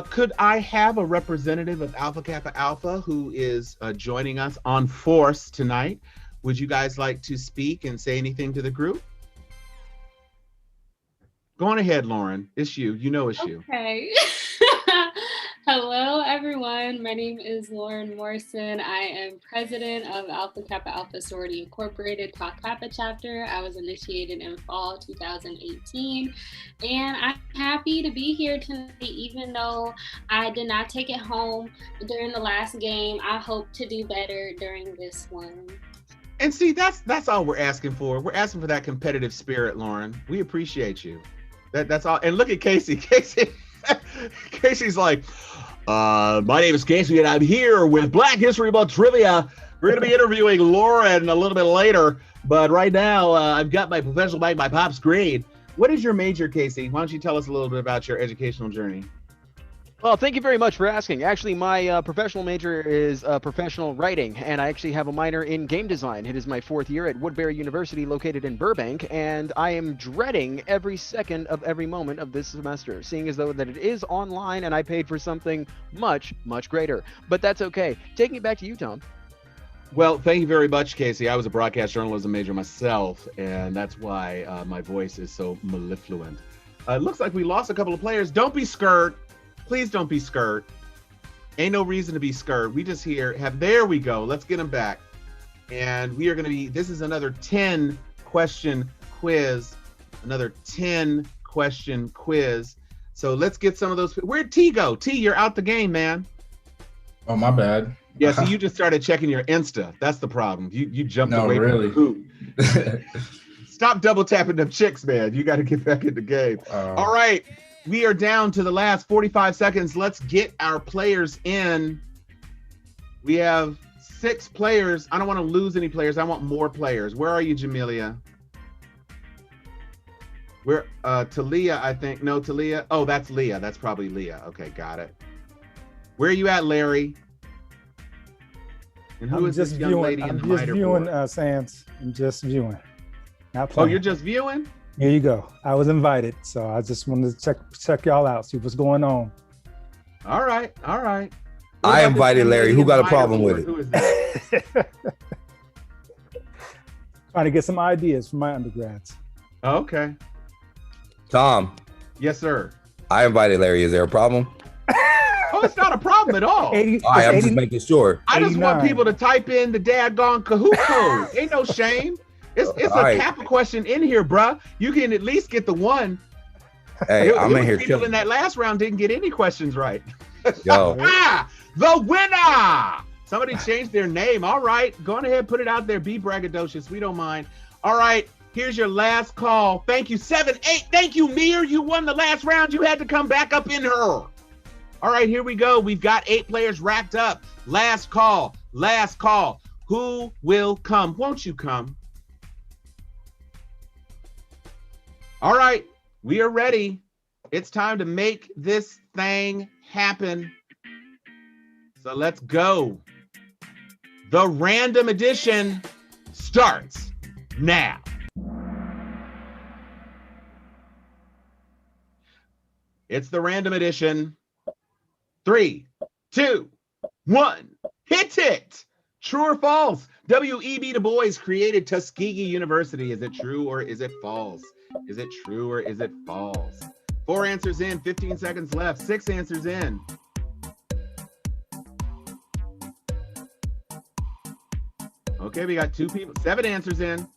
Could I have a representative of Alpha Kappa Alpha who is joining us on force tonight? Would you guys like to speak and say anything to the group? Go on ahead, Lauren. It's you. You know it's you. Okay. Hello, everyone. My name is Lauren Morrison. I am president of Alpha Kappa Alpha Sorority Incorporated Tau Kappa chapter. I was initiated in fall 2018, and I'm happy to be here tonight, even though I did not take it home during the last game. I hope to do better during this one. And see, that's all we're asking for. We're asking for that competitive spirit, Lauren. We appreciate you. That's all. And look at Casey. Casey's like, my name is Casey and I'm here with Black History Month Trivia. We're going to be interviewing Lauren a little bit later, but right now I've got my professional bag, my pop's grade. What is your major, Casey? Why don't you tell us a little bit about your educational journey? Well, thank you very much for asking. Actually, my professional major is professional writing, and I actually have a minor in game design. It is my 4th year at Woodbury University, located in Burbank, and I am dreading every second of every moment of this semester, seeing as though that it is online and I paid for something much, much greater. But that's okay. Taking it back to you, Tom. Well, thank you very much, Casey. I was a broadcast journalism major myself, and that's why my voice is so mellifluent. It looks like we lost a couple of players. Don't be scared. Please don't be scared. Ain't no reason to be scared. We just there we go. Let's get them back. And we are going to be, this is another 10 question quiz. So let's get some of those. Where'd T go? T, you're out the game, man. Oh, my bad. Yeah, so you just started checking your Insta. That's the problem. You jumped away really. from the hoop. Stop double tapping them chicks, man. You got to get back in the game. All right. We are down to the last 45 seconds. Let's get our players in. We have 6 players. I don't want to lose any players. I want more players. Where are you, Jamilia? Where, Talia, I think. No, Talia. Oh, that's Leah. That's probably Leah. Okay, got it. Where are you at, Larry? And who is this young lady in the I'm just viewing, board? Sans. I'm just viewing. Not Oh, playing. you're just viewing? Here you go. I was invited, so I just wanted to check y'all out, see what's going on. All right, all right. I invited Larry. Who got a problem with it? Who is that? Trying to get some ideas for my undergrads. Okay. Tom. Yes, sir. I invited Larry. Is there a problem? Oh, it's not a problem at all. 80, All right, I'm just making sure. I just want 89. people to type in the daggone Kahoot code. Ain't no shame. It's All a right. Kappa question in here, bruh. You can at least get the one. Hey, I'm in here People chilling. in that last round didn't get any questions right. Yo, The winner. Somebody changed their name. All right, go on ahead, put it out there. Be braggadocious. We don't mind. All right, here's your last call. Thank you, 7-8. Thank you, Mir. You won the last round. You had to come back up in her. All right, here we go. We've got 8 players racked up. Last call. Last call. Who will come? Won't you come? All right, we are ready. It's time to make this thing happen. So let's go. The random edition starts now. It's the random edition. 3, 2, 1. Hit it. True or false? W.E.B. Du Bois created Tuskegee University. Is it true or is it false? Is it true or is it false? 4 answers in, 15 seconds left. 6 answers in. Okay, we got 2 people. 7 answers in.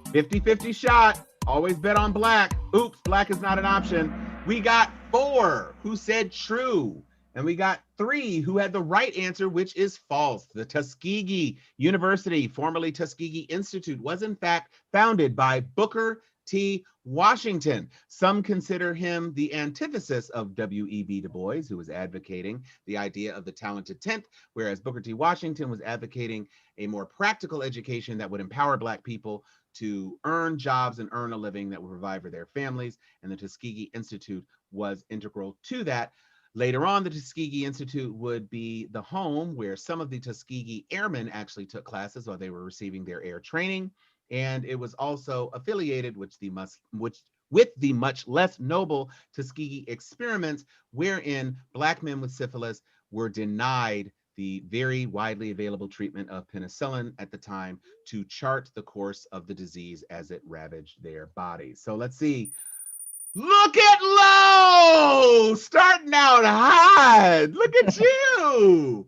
50-50 shot. Always bet on black. Oops, black is not an option. We got 4 who said true. And we got 3 who had the right answer, which is false. The Tuskegee University, formerly Tuskegee Institute, was in fact founded by Booker T. Washington. Some consider him the antithesis of W.E.B. Du Bois, who was advocating the idea of the talented 10th, whereas Booker T. Washington was advocating a more practical education that would empower Black people to earn jobs and earn a living that would provide for their families. And the Tuskegee Institute was integral to that. Later on, the Tuskegee Institute would be the home where some of the Tuskegee Airmen actually took classes while they were receiving their air training. And it was also affiliated with the much less noble Tuskegee experiments, wherein Black men with syphilis were denied the very widely available treatment of penicillin at the time to chart the course of the disease as it ravaged their bodies. So let's see. Look at Lowe starting out hot. Look at you.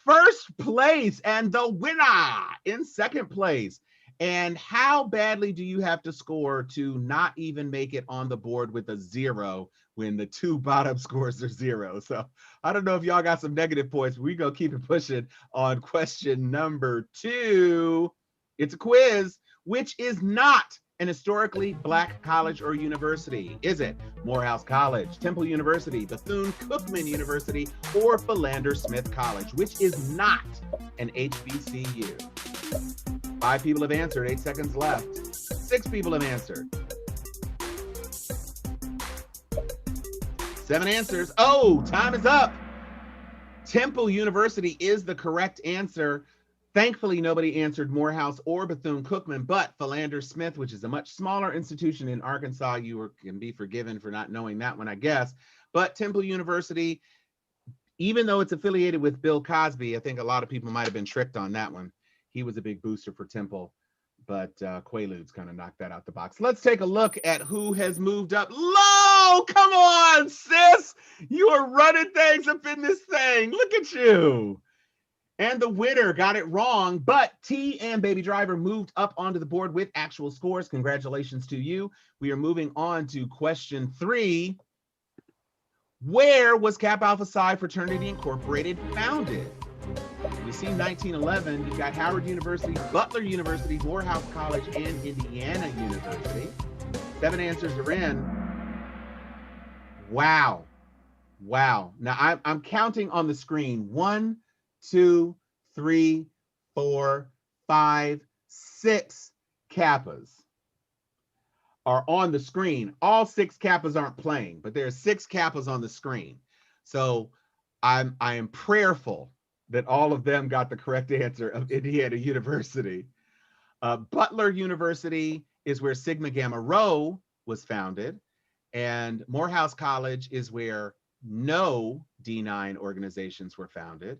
First place and the winner in second place. And how badly do you have to score to not even make it on the board with a 0 when the 2 bottom scores are 0? So I don't know if y'all got some negative points, but we gonna keep it pushing on question number 2. It's a quiz. Which is not an historically Black college or university? Is it Morehouse College, Temple University, Bethune-Cookman University, or Philander Smith College? Which is not an HBCU? 5 people have answered, 8 seconds left. 6 people have answered. 7 answers. Oh, time is up. Temple University is the correct answer. Thankfully, nobody answered Morehouse or Bethune-Cookman, but Philander Smith, which is a much smaller institution in Arkansas, can be forgiven for not knowing that one, I guess. But Temple University, even though it's affiliated with Bill Cosby, I think a lot of people might have been tricked on that one. He was a big booster for Temple, but Quaaludes kind of knocked that out the box. Let's take a look at who has moved up. Low, come on, sis. You are running things up in this thing. Look at you. And the winner got it wrong, but T and Baby Driver moved up onto the board with actual scores. Congratulations to you. We are moving on to question 3. Where was Kappa Alpha Psi Fraternity Incorporated founded? We see 1911. You've got Howard University, Butler University, Morehouse College, and Indiana University. 7 answers are in. Wow. Wow. Now I'm counting on the screen. 1, 2, 3, 4, 5, 6 Kappas are on the screen. All 6 Kappas aren't playing, but there are 6 Kappas on the screen. So I am prayerful that all of them got the correct answer of Indiana University. Butler University is where Sigma Gamma Rho was founded, and Morehouse College is where no D9 organizations were founded,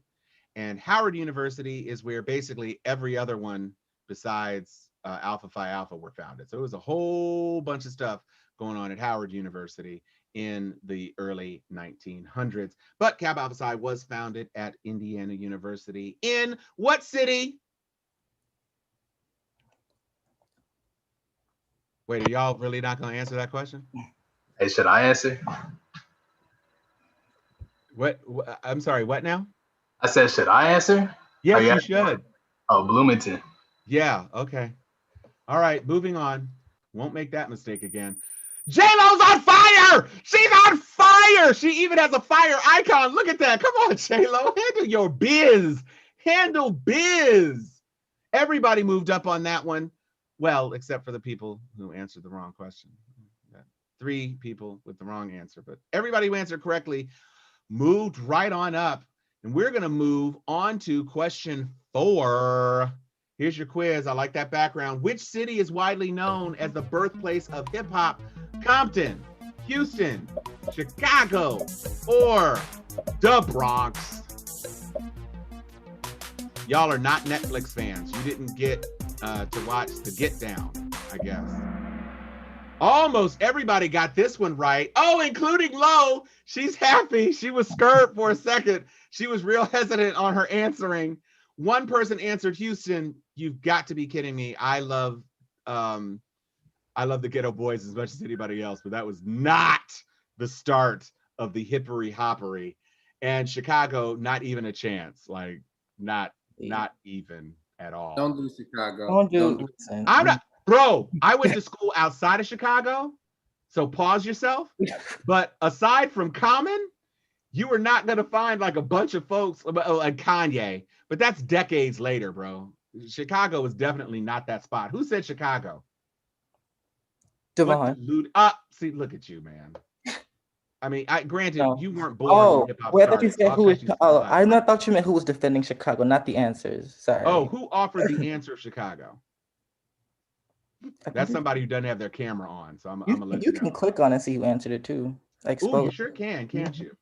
and Howard University is where basically every other one besides Alpha Phi Alpha were founded. So it was a whole bunch of stuff going on at Howard University in the early 1900s. But Kappa Alpha Psi was founded at Indiana University in what city? Wait, are y'all really not going to answer that question? Hey, should I answer? What? I'm sorry, what now? I said, should I answer? Yes, yeah. you should. Oh, Bloomington. Yeah, okay. All right, moving on. Won't make that mistake again. J-Lo's on fire! She's on fire! She even has a fire icon. Look at that. Come on, J-Lo. Handle your biz. Handle biz. Everybody moved up on that one. Well, except for the people who answered the wrong question. 3 people with the wrong answer, but everybody who answered correctly moved right on up. And we're going to move on to question 4. Here's your quiz. I like that background. Which city is widely known as the birthplace of hip hop? Compton, Houston, Chicago, or the Bronx? Y'all are not Netflix fans. You didn't get to watch The Get Down, I guess. Almost everybody got this one right. Oh, including Lo. She's happy. She was scared for a second. She was real hesitant on her answering. One person answered Houston. You've got to be kidding me. I love the Ghetto Boys as much as anybody else, but that was not the start of the hippery hoppery. And Chicago, not even a chance. Like not even at all. Don't do Chicago. Don't do. I'm not, bro. I went to school outside of Chicago, so pause yourself. But aside from Common, you were not gonna find like a bunch of folks like Kanye. But that's decades later, bro. Chicago is definitely not that spot. Who said Chicago? Devon. See, look at you, man. I mean, granted, No. you weren't born. Oh, when hip-hop wait, I thought you started. said who was. Oh, I thought you meant who was defending Chicago, not the answers. Sorry. Oh, who offered the answer of Chicago? That's somebody who doesn't have their camera on. So I'm gonna let you know. You can click on it and see who answered it too. Oh, you sure can, can't you?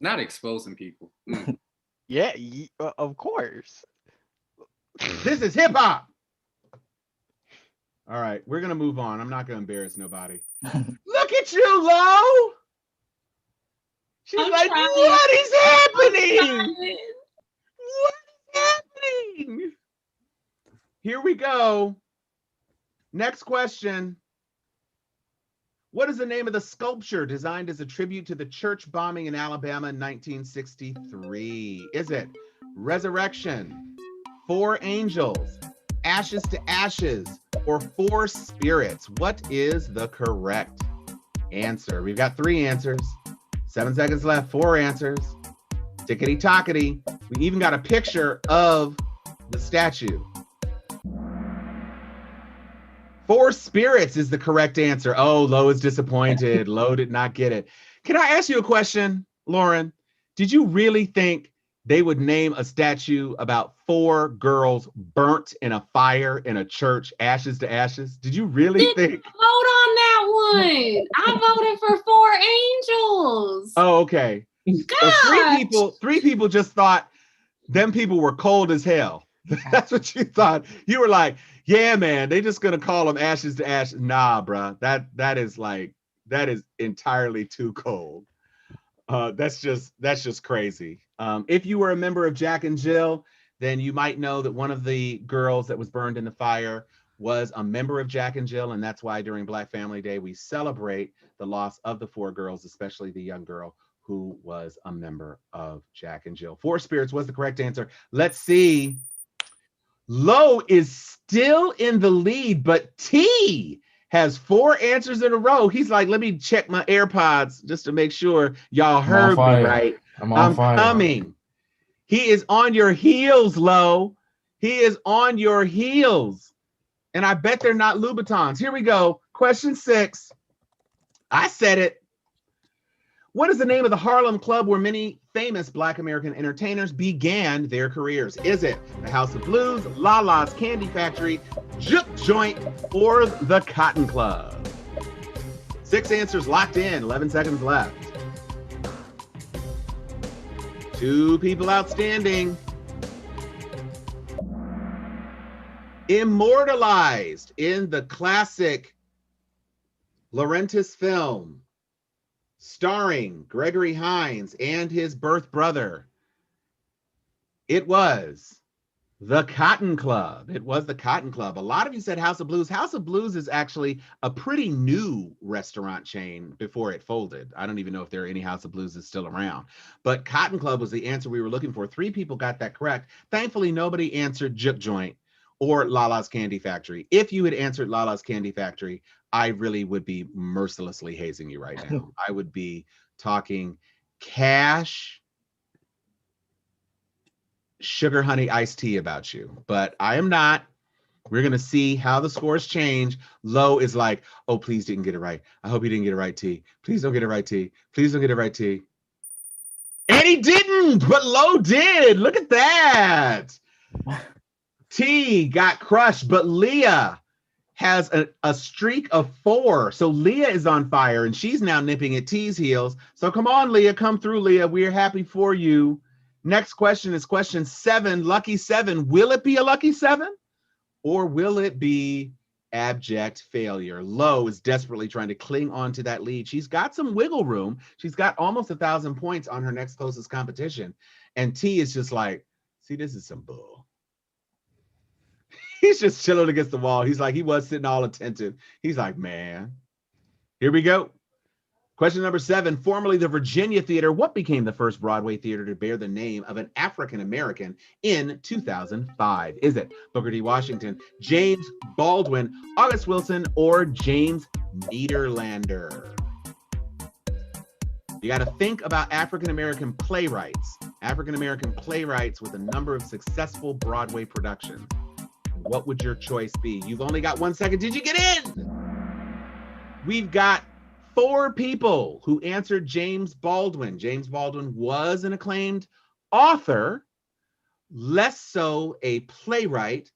Not exposing people. Yeah, of course. This is hip hop. All right, we're gonna move on. I'm not gonna embarrass nobody. Look at you, Lo. She's I'm like, trying. what is happening? What is happening? Here we go. Next question. What is the name of the sculpture designed as a tribute to the church bombing in Alabama in 1963? Is it Resurrection, 4 Angels, Ashes to Ashes, or 4 Spirits? What is the correct answer? We've got 3 answers. 7 seconds left. 4 answers. Tickety-tockety. We even got a picture of the statue. 4 Spirits is the correct answer. Oh, Lo is disappointed. Lo did not get it. Can I ask you a question, Lauren? Did you really think they would name a statue about 4 girls burnt in a fire in a church, ashes to ashes? Did you really think? Vote on that one. I voted for 4 Angels. Oh, okay. So 3 people just thought them people were cold as hell. That's what you thought. You were like, yeah, man, they just gonna call them ashes to ashes. Nah, bro, that is entirely too cold. That's just crazy. If you were a member of Jack and Jill, then you might know that one of the girls that was burned in the fire was a member of Jack and Jill, and that's why during Black Family Day we celebrate the loss of the 4 girls, especially the young girl who was a member of Jack and Jill. 4 Spirits was the correct answer. Let's see. Lo is still in the lead, but T has 4 answers in a row. He's like, let me check my AirPods just to make sure y'all heard me right. I'm coming. He is on your heels, Lo. He is on your heels. And I bet they're not Louboutins. Here we go. Question 6. I said it. What is the name of the Harlem Club where many famous Black American entertainers began their careers? Is it the House of Blues, Lala's Candy Factory, Juke Joint, or the Cotton Club? 6 answers locked in, 11 seconds left. 2 people outstanding. Immortalized in the classic Laurentis film, starring Gregory Hines and his birth brother. It was the Cotton Club. It was the Cotton Club. A lot of you said House of Blues. House of Blues is actually a pretty new restaurant chain before it folded. I don't even know if there are any House of Blues still around. But Cotton Club was the answer we were looking for. 3 people got that correct. Thankfully, nobody answered Juke Joint or Lala's Candy Factory. If you had answered Lala's Candy Factory, I really would be mercilessly hazing you right now. I would be talking cash, sugar honey iced tea about you, but I am not. We're going to see how the scores change. Low is like, oh, please didn't get it right. I hope he didn't get it right, T. Please don't get it right, T. Please don't get it right, T. And he didn't, but Low did. Look at that. T got crushed, but Leah has a streak of 4. So Leah is on fire, and she's now nipping at T's heels. So come on, Leah. Come through, Leah. We're happy for you. Next question is question 7, lucky 7. Will it be a lucky 7? Or will it be abject failure? Low is desperately trying to cling on to that lead. She's got some wiggle room. She's got almost 1,000 points on her next closest competition. And T is just like, see, this is some bull. He's just chilling against the wall. He's like, he was sitting all attentive. He's like, man, here we go. Question number 7, formerly the Virginia Theater. What became the first Broadway theater to bear the name of an African-American in 2005? Is it Booker T. Washington, James Baldwin, August Wilson, or James Nederlander? You got to think about African-American playwrights with a number of successful Broadway productions. What would your choice be? You've only got 1 second. Did you get in? We've got 4 people who answered James Baldwin. James Baldwin was an acclaimed author, less so a playwright.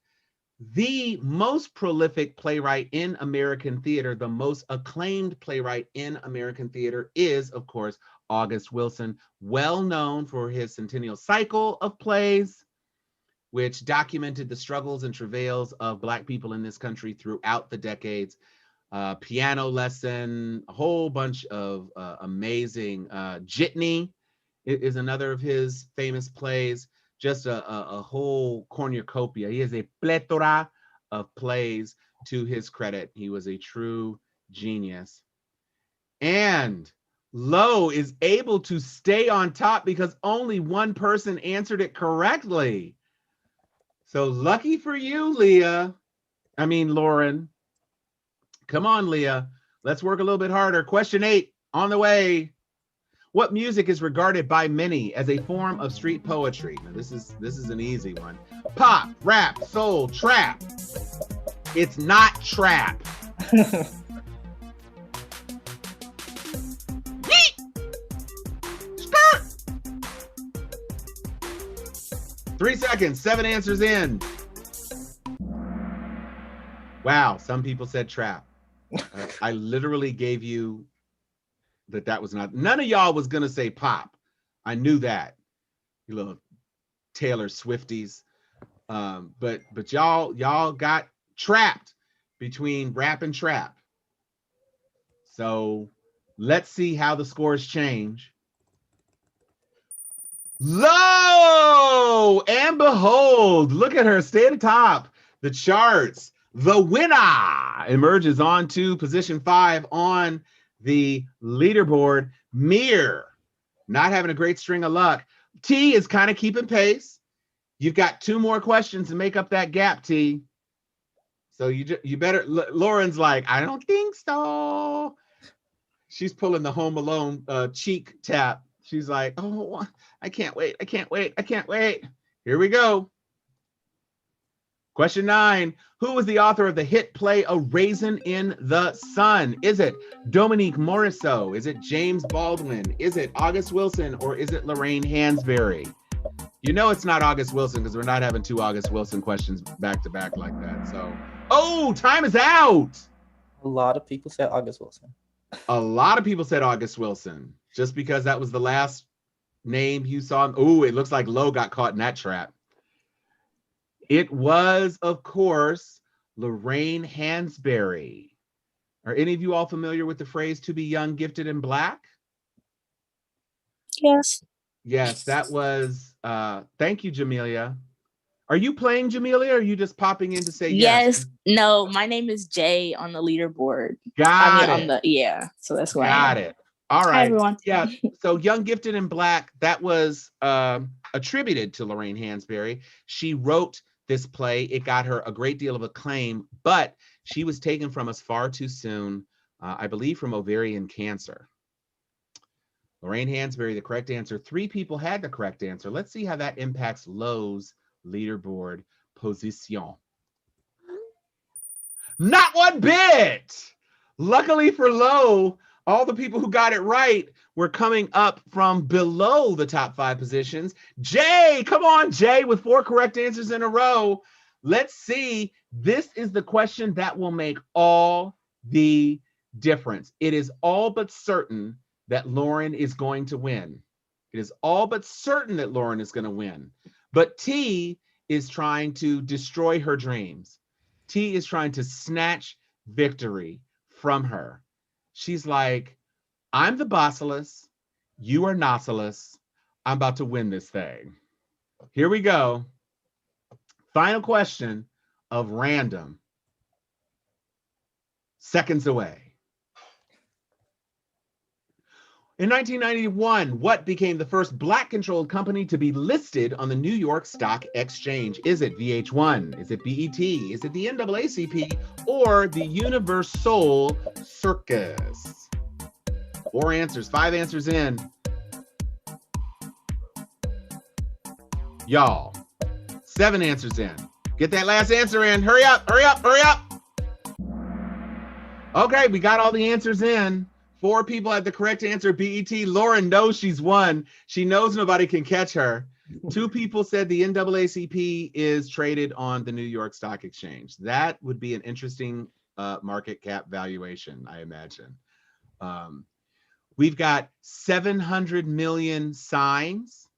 The most prolific playwright in American theater, the most acclaimed playwright in American theater is, of course, August Wilson, well known for his centennial cycle of plays, which documented the struggles and travails of Black people in this country throughout the decades. Piano Lesson, a whole bunch of amazing, Jitney is another of his famous plays, just a whole cornucopia. He has a plethora of plays to his credit. He was a true genius. And Low is able to stay on top because only one person answered it correctly. So lucky for you, Lauren. Come on, Leah. Let's work a little bit harder. Question 8 on the way. What music is regarded by many as a form of street poetry? Now, this is an easy one. Pop, rap, soul, trap. It's not trap. Skirt. 3 seconds, 7 answers in. Wow, some people said trap. I literally gave you that was not, none of y'all was gonna say pop. I knew that, you little Taylor Swifties. But y'all got trapped between rap and trap. So let's see how the scores change. Lo and behold, look at her, stay atop the charts. The winner emerges onto position 5 on the leaderboard. Mir, not having a great string of luck. T is kind of keeping pace. You've got 2 more questions to make up that gap, T. So you better. Lauren's like, I don't think so. She's pulling the Home Alone cheek tap. She's like, oh, I can't wait. I can't wait. I can't wait. Here we go. Question 9. Who was the author of the hit play A Raisin in the Sun? Is it Dominique Morisseau? Is it James Baldwin? Is it August Wilson? Or is it Lorraine Hansberry? You know it's not August Wilson because we're not having 2 August Wilson questions back to back like that. So, oh, time is out. A lot of people said August Wilson. A lot of people said August Wilson just because that was the last name you saw. Oh, it looks like Lowe got caught in that trap. It was, of course, Lorraine Hansberry. Are any of you all familiar with the phrase "to be young, gifted, and black"? Yes. Yes, that was. Thank you, Jamelia. Are you playing, Jamelia, or are you just popping in to say yes? Yes. No, my name is Jay on the leaderboard. Got it. On the, yeah, so that's why. Got it. All right. Hi, everyone. Yeah. So Young, Gifted, and Black, that was attributed to Lorraine Hansberry. She wrote this play. It got her a great deal of acclaim, but she was taken from us far too soon, I believe from ovarian cancer. Lorraine Hansberry, the correct answer. 3 people had the correct answer. Let's see how that impacts Lowe's leaderboard position. Not one bit. Luckily for Lowe, all the people who got it right were coming up from below the top 5 positions. Jay, come on, Jay, with 4 correct answers in a row. Let's see. This is the question that will make all the difference. It is all but certain that Lauren is going to win. It is all but certain that Lauren is going to win. But T is trying to destroy her dreams. T is trying to snatch victory from her. She's like, I'm the bossilus, you are nossilus. I'm about to win this thing. Here we go. Final question of random. Seconds away. In 1991, what became the first Black-controlled company to be listed on the New York Stock Exchange? Is it VH1? Is it BET? Is it the NAACP? Or the Universal Circus? 4 answers, 5 answers in. Y'all, 7 answers in. Get that last answer in. Hurry up, hurry up, hurry up. Okay, we got all the answers in. 4 people had the correct answer, BET. Lauren knows she's won. She knows nobody can catch her. 2 people said the NAACP is traded on the New York Stock Exchange. That would be an interesting market cap valuation, I imagine. We've got 700 million signs.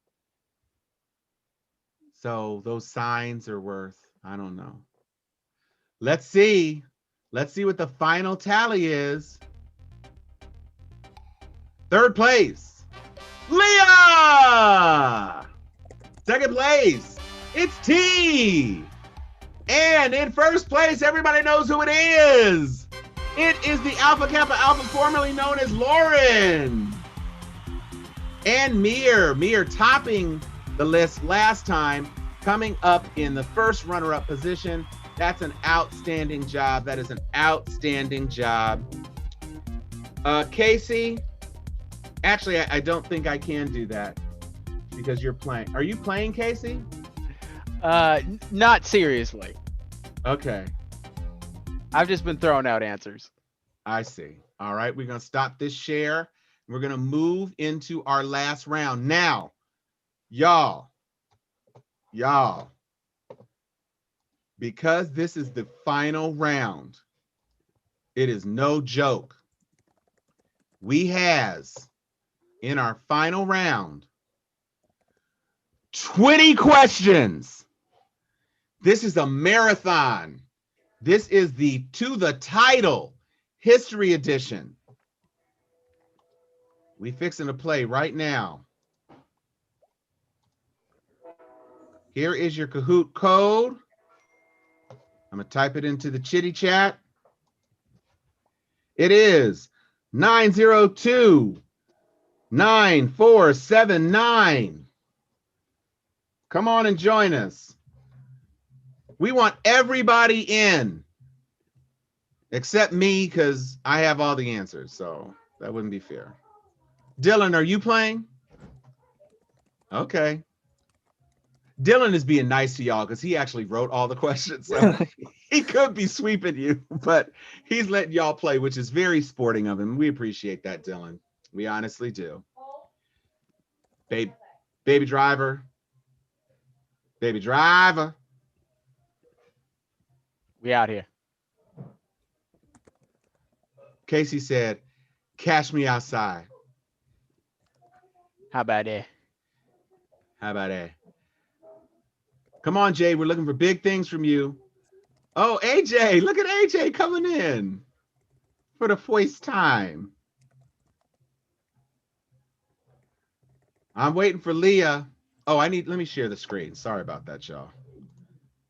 So those signs are worth, I don't know. Let's see. Let's see what the final tally is. 3rd place, Leah. 2nd place, it's T. And in 1st place, everybody knows who it is. It is the Alpha Kappa Alpha, formerly known as Lauren. And Mir topping the list last time, coming up in the 1st runner-up position. That's an outstanding job. That is an outstanding job. Casey, actually, I don't think I can do that because you're playing. Are you playing, Casey? Not seriously. Okay. I've just been throwing out answers. I see. All right, we're going to stop this share. We're going to move into our last round. Now, y'all, because this is the final round, it is no joke. We has, in our final round, 20 questions. This is a marathon. This is the To the Title History Edition. We fixing to play right now. Here is your Kahoot code. I'm going to type it into the chitty chat. It is 902-9479. Come on and join us. We want everybody in, except me, because I have all the answers, so that wouldn't be fair. Dylan, are you playing? Okay. Dylan is being nice to y'all because he actually wrote all the questions. So he could be sweeping you, but he's letting y'all play, which is very sporting of him. We appreciate that, Dylan. We honestly do. Baby driver. Baby driver. We out here. Casey said, cash me outside. How about that? How about that? Come on, Jay. We're looking for big things from you. Oh, AJ. Look at AJ coming in for the first time. I'm waiting for Leah. Oh, let me share the screen. Sorry about that, y'all.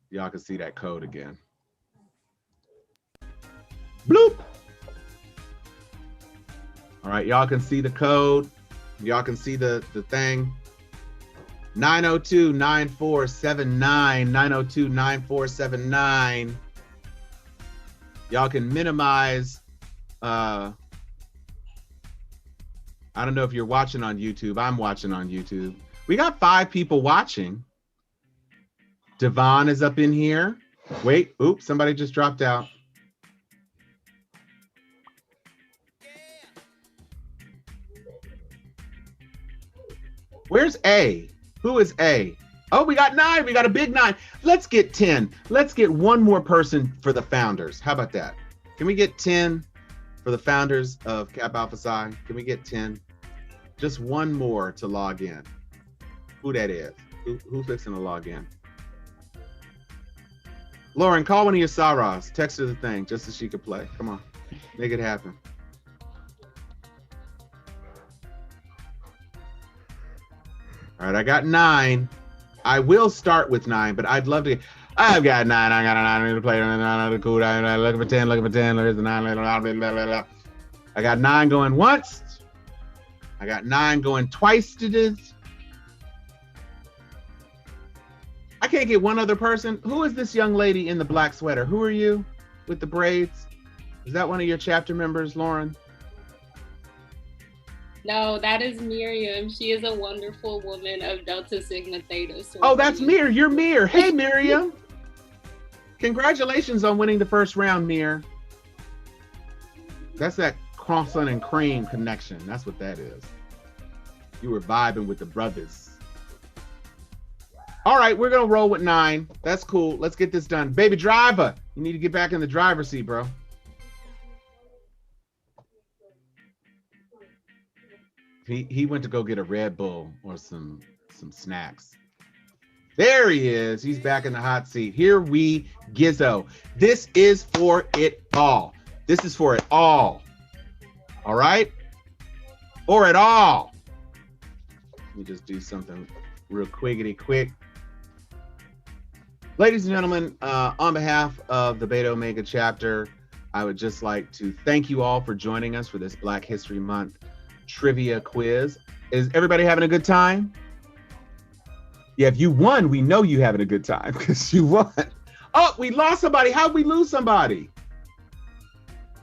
Y'all can see that code again. Bloop. All right, y'all can see the code. Y'all can see the thing. 902-9479, 902-9479. Y'all can minimize. I don't know if you're watching on YouTube. I'm watching on YouTube. We got 5 people watching. Devon is up in here. Wait, oops, somebody just dropped out. Where's A? Who is A? Oh, we got 9. We got a big 9. Let's get 10. Let's get one more person for the founders. How about that? Can we get 10 for the founders of Kappa Alpha Psi? Can we get 10? Just one more to log in. Who that is? Who's fixing to log in? Lauren, call one of your Saras. Text her the thing just so she could play. Come on. Make it happen. All right, I got 9. I will start with 9, but I'd love to. I've got 9. I got a 9. I need to play. Cool. Looking for 10. Looking for 10. There's the 9. I got 9 going once. I got 9 going twice to this. I can't get one other person. Who is this young lady in the black sweater? Who are you with the braids? Is that one of your chapter members, Lauren? No, that is Miriam. She is a wonderful woman of Delta Sigma Theta. Oh, that's Mir. You're Mir. Hey, Miriam. Congratulations on winning the first round, Mir. That's that croissant and cream connection. That's what that is. You were vibing with the brothers. All right, we're going to roll with 9. That's cool. Let's get this done. Baby driver, you need to get back in the driver's seat, bro. He went to go get a Red Bull or some snacks. There he is. He's back in the hot seat. Here we gizzo. This is for it all. This is for it all. All right? Or at all. Let me just do something real quickity quick. Ladies and gentlemen, on behalf of the Beta Omega chapter, I would just like to thank you all for joining us for this Black History Month trivia quiz. Is everybody having a good time? Yeah, if you won, we know you having a good time because you won. Oh, we lost somebody. How'd we lose somebody?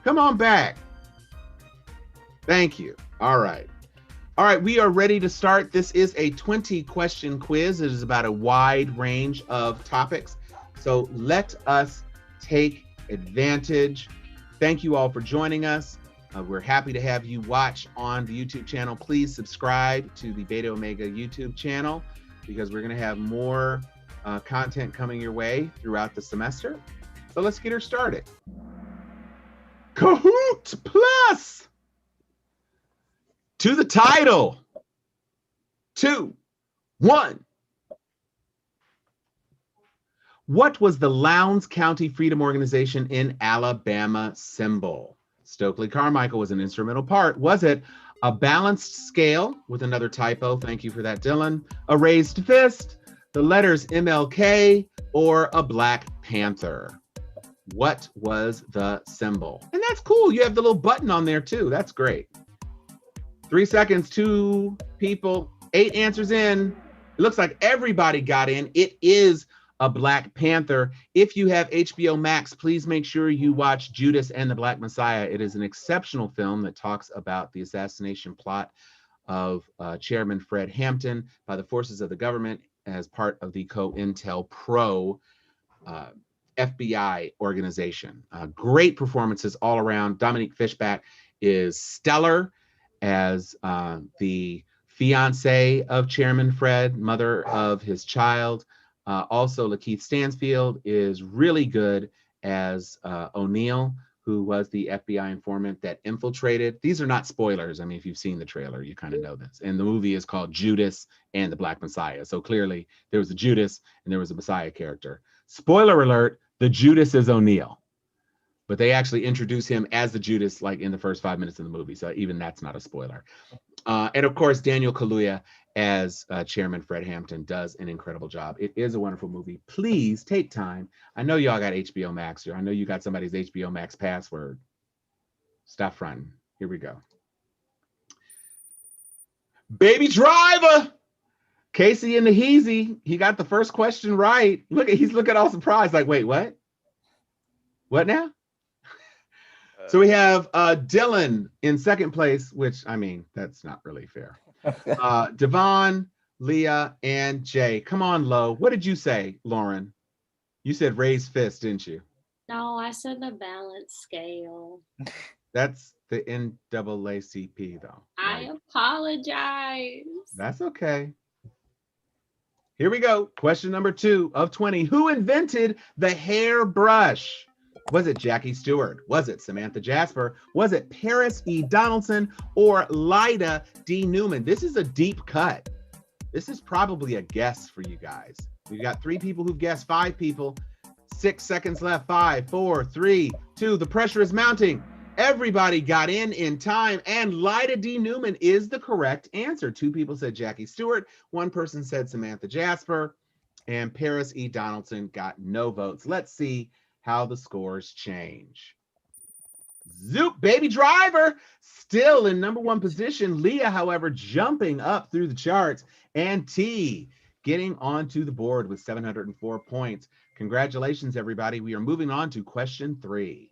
Come on back. Thank you. All right. All right, we are ready to start. This is a 20-question quiz. It is about a wide range of topics. So let us take advantage. Thank you all for joining us. We're happy to have you watch on the YouTube channel. Please subscribe to the Beta Omega YouTube channel because we're going to have more content coming your way throughout the semester. So let's get her started. Kahoot Plus! To the title. 2, 1. What was the Lowndes County Freedom Organization in Alabama symbol? Stokely Carmichael was an instrumental part. Was it a balanced scale with another typo? Thank you for that, Dylan. A raised fist, the letters MLK, or a Black Panther? What was the symbol? And that's cool. You have the little button on there too. That's great. 3 seconds, 2 people, 8 answers in. It looks like everybody got in. It is a Black Panther. If you have HBO Max, please make sure you watch Judas and the Black Messiah. It is an exceptional film that talks about the assassination plot of Chairman Fred Hampton by the forces of the government as part of the COINTEL Pro FBI organization. Great performances all around. Dominique Fishback is stellar as the fiance of Chairman Fred, mother of his child. Also, Lakeith Stansfield is really good as O'Neill, who was the FBI informant that infiltrated. These are not spoilers. I mean, if you've seen the trailer, you kind of know this. And the movie is called Judas and the Black Messiah. So clearly there was a Judas and there was a Messiah character. Spoiler alert, the Judas is O'Neill. But they actually introduce him as the Judas like in the first 5 minutes of the movie. So even that's not a spoiler. And of course, Daniel Kaluuya as Chairman Fred Hampton does an incredible job. It is a wonderful movie. Please take time. I know y'all got HBO Max here. I know you got somebody's HBO Max password. Stop fronting. Here we go. Baby Driver. Casey and the Heezy. He got the first question right. He's looking all surprised. Like, wait, what? What now? So we have Dylan in second place, which, I mean, that's not really fair. Devon, Leah, and Jay. Come on, Lo. What did you say, Lauren? You said raise fist, didn't you? No, I said the balance scale. That's the NAACP, though. I apologize. That's okay. Here we go. Question number 2 of 20. Who invented the hairbrush? Was it Jackie Stewart? Was it Samantha Jasper? Was it Paris E. Donaldson or Lyda D. Newman? This is a deep cut. This is probably a guess for you guys. We've got 3 people who've guessed, 5 people. 6 seconds left. 5, 4, 3, 2. The pressure is mounting. Everybody got in time, and Lyda D. Newman is the correct answer. 2 people said Jackie Stewart. 1 person said Samantha Jasper, and Paris E. Donaldson got no votes. Let's see how the scores change. Zoop, Baby Driver, still in number 1 position. Leah, however, jumping up through the charts, and T getting onto the board with 704 points. Congratulations, everybody. We are moving on to question 3.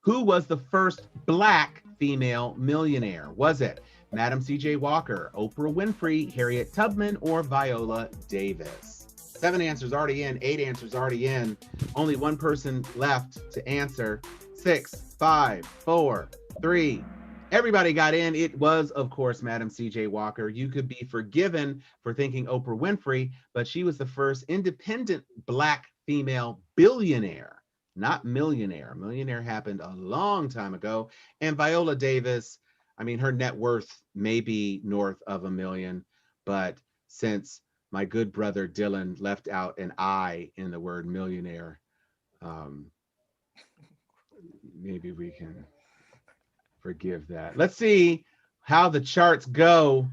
Who was the first Black female millionaire? Was it Madam C.J. Walker, Oprah Winfrey, Harriet Tubman, or Viola Davis? 7 answers already in, 8 answers already in. Only 1 person left to answer. 6, 5, 4, 3. Everybody got in. It was, of course, Madam C.J. Walker. You could be forgiven for thinking Oprah Winfrey, but she was the first independent Black female billionaire, not millionaire. Millionaire happened a long time ago. And Viola Davis, I mean, her net worth may be north of $1 million, but since my good brother Dylan left out an I in the word millionaire, maybe we can forgive that. Let's see how the charts go.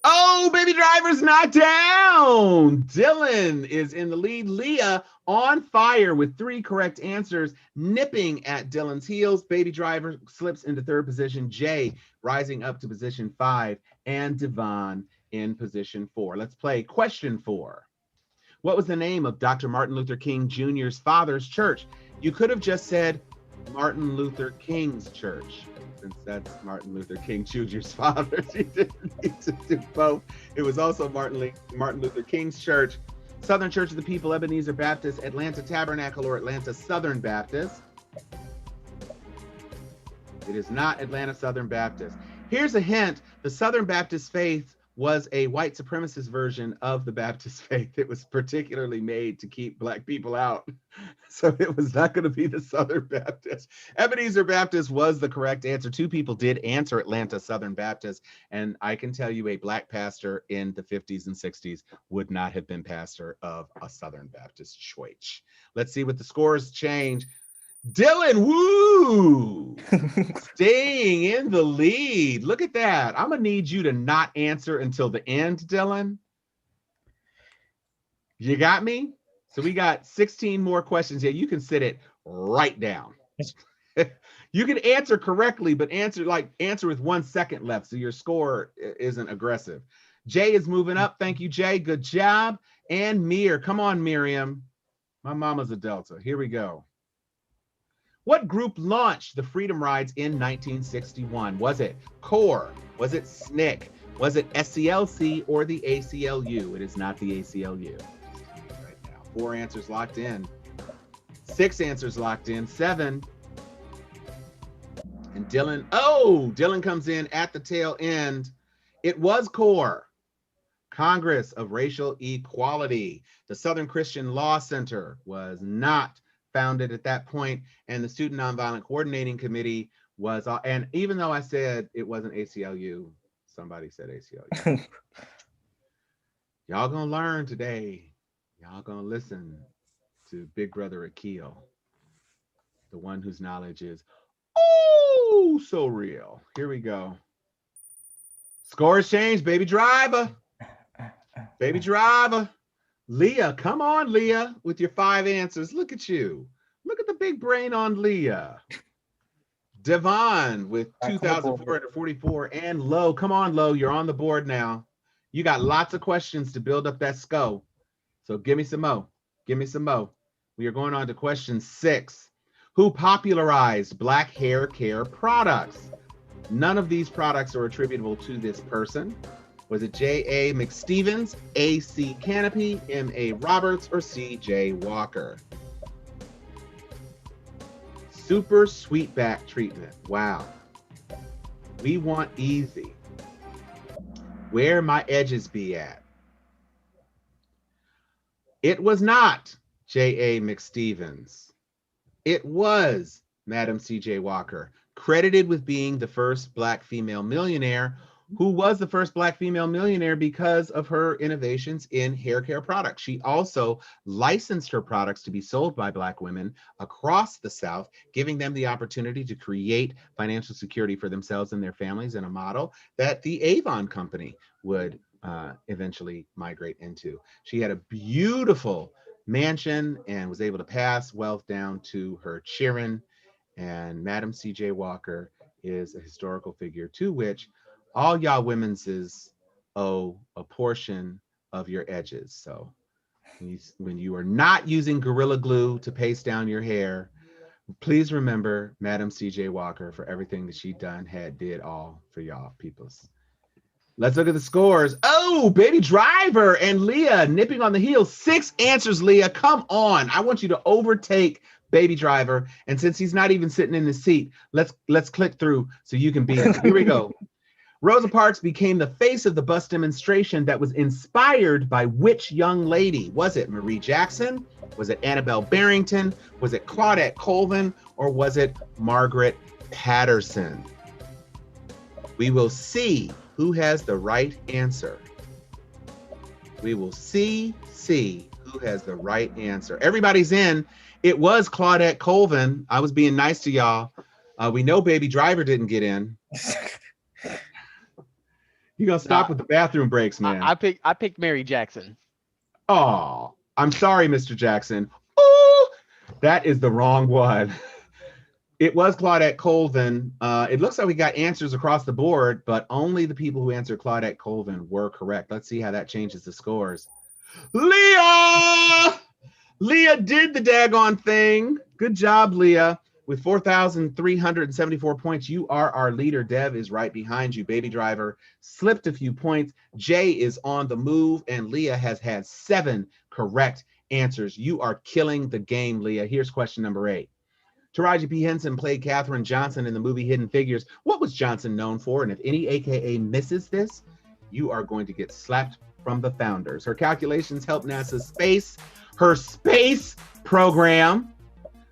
Oh, Baby Driver's not down. Dylan is in the lead. Leah on fire with 3 correct answers, nipping at Dylan's heels. Baby Driver slips into 3rd position. Jay rising up to position 5, and Devon in position 4. Let's play question 4. What was the name of Dr. Martin Luther King Jr.'s father's church? You could have just said Martin Luther King's church, since that's Martin Luther King Jr.'s father. She didn't need to do both. It was also Martin Luther King's church. Southern Church of the People, Ebenezer Baptist, Atlanta Tabernacle, or Atlanta Southern Baptist. It is not Atlanta Southern Baptist. Here's a hint. The Southern Baptist faith was a white supremacist version of the Baptist faith. It was particularly made to keep Black people out. So it was not going to be the Southern Baptist. Ebenezer Baptist was the correct answer. 2 people did answer Atlanta Southern Baptist. And I can tell you a Black pastor in the 50s and 60s would not have been pastor of a Southern Baptist church. Let's see what the scores change. Dylan, woo! Staying in the lead. Look at that. I'm going to need you to not answer until the end, Dylan. You got me? So we got 16 more questions here. You can sit it right down. You can answer correctly, but answer with 1 second left, so your score isn't aggressive. Jay is moving up. Thank you, Jay. Good job. And Mir. Come on, Miriam. My mama's a Delta. Here we go. What group launched the Freedom Rides in 1961? Was it CORE? Was it SNCC? Was it SCLC or the ACLU? It is not the ACLU. Right now. 4 answers locked in. 6 answers locked in. 7. And Dylan comes in at the tail end. It was CORE, Congress of Racial Equality. The Southern Christian Law Center was not founded at that point, and the Student Nonviolent Coordinating Committee was, and even though I said it wasn't ACLU, somebody said ACLU. Y'all gonna learn today. Y'all gonna listen to Big Brother Akil, the one whose knowledge is so real. Here we go. Scores change, baby driver. Baby driver. Leah, come on, Leah, with your 5 answers. Look at you. Look at the big brain on Leah. Devon with 2,444 and Lo. Come on, Lo, you're on the board now. You got lots of questions to build up that SCO. So give me some mo. Give me some mo. We are going on to question 6. Who popularized black hair care products? None of these products are attributable to this person. Was it J.A. McStevens, A.C. Canopy, M.A. Roberts, or C.J. Walker? Super sweetback treatment. Wow. We want easy. Where my edges be at? It was not J.A. McStevens. It was Madam C.J. Walker, credited with being the first Black female millionaire, who was the first Black female millionaire because of her innovations in hair care products. She also licensed her products to be sold by Black women across the South, giving them the opportunity to create financial security for themselves and their families in a model that the Avon company would eventually migrate into. She had a beautiful mansion and was able to pass wealth down to her children. And Madam C.J. Walker is a historical figure to which all y'all women's owe a portion of your edges. So when you are not using Gorilla Glue to paste down your hair, please remember Madam C.J. Walker for everything that she did all for y'all peoples. Let's look at the scores. Oh, Baby Driver and Leah nipping on the heels. 6 answers, Leah. Come on. I want you to overtake Baby Driver. And since he's not even sitting in the seat, let's click through so you can be. Here we go. Rosa Parks became the face of the bus demonstration that was inspired by which young lady? Was it Marie Jackson? Was it Annabelle Barrington? Was it Claudette Colvin? Or was it Margaret Patterson? We will see who has the right answer. We will see who has the right answer. Everybody's in. It was Claudette Colvin. I was being nice to y'all. We know Baby Driver didn't get in. You gonna stop with the bathroom breaks, man. I picked Mary Jackson. Oh, I'm sorry, Mr. Jackson. Oh, that is the wrong one. It was Claudette Colvin. It looks like we got answers across the board, but only the people who answered Claudette Colvin were correct. Let's see how that changes the scores. Leah! Leah did the daggone thing. Good job, Leah. With 4,374 points, you are our leader. Dev is right behind you. Baby Driver slipped a few points. Jay is on the move, and Leah has had 7 correct answers. You are killing the game, Leah. Here's question number 8. Taraji P. Henson played Katherine Johnson in the movie Hidden Figures. What was Johnson known for? And if any AKA misses this, you are going to get slapped from the founders. Her calculations helped NASA her space program,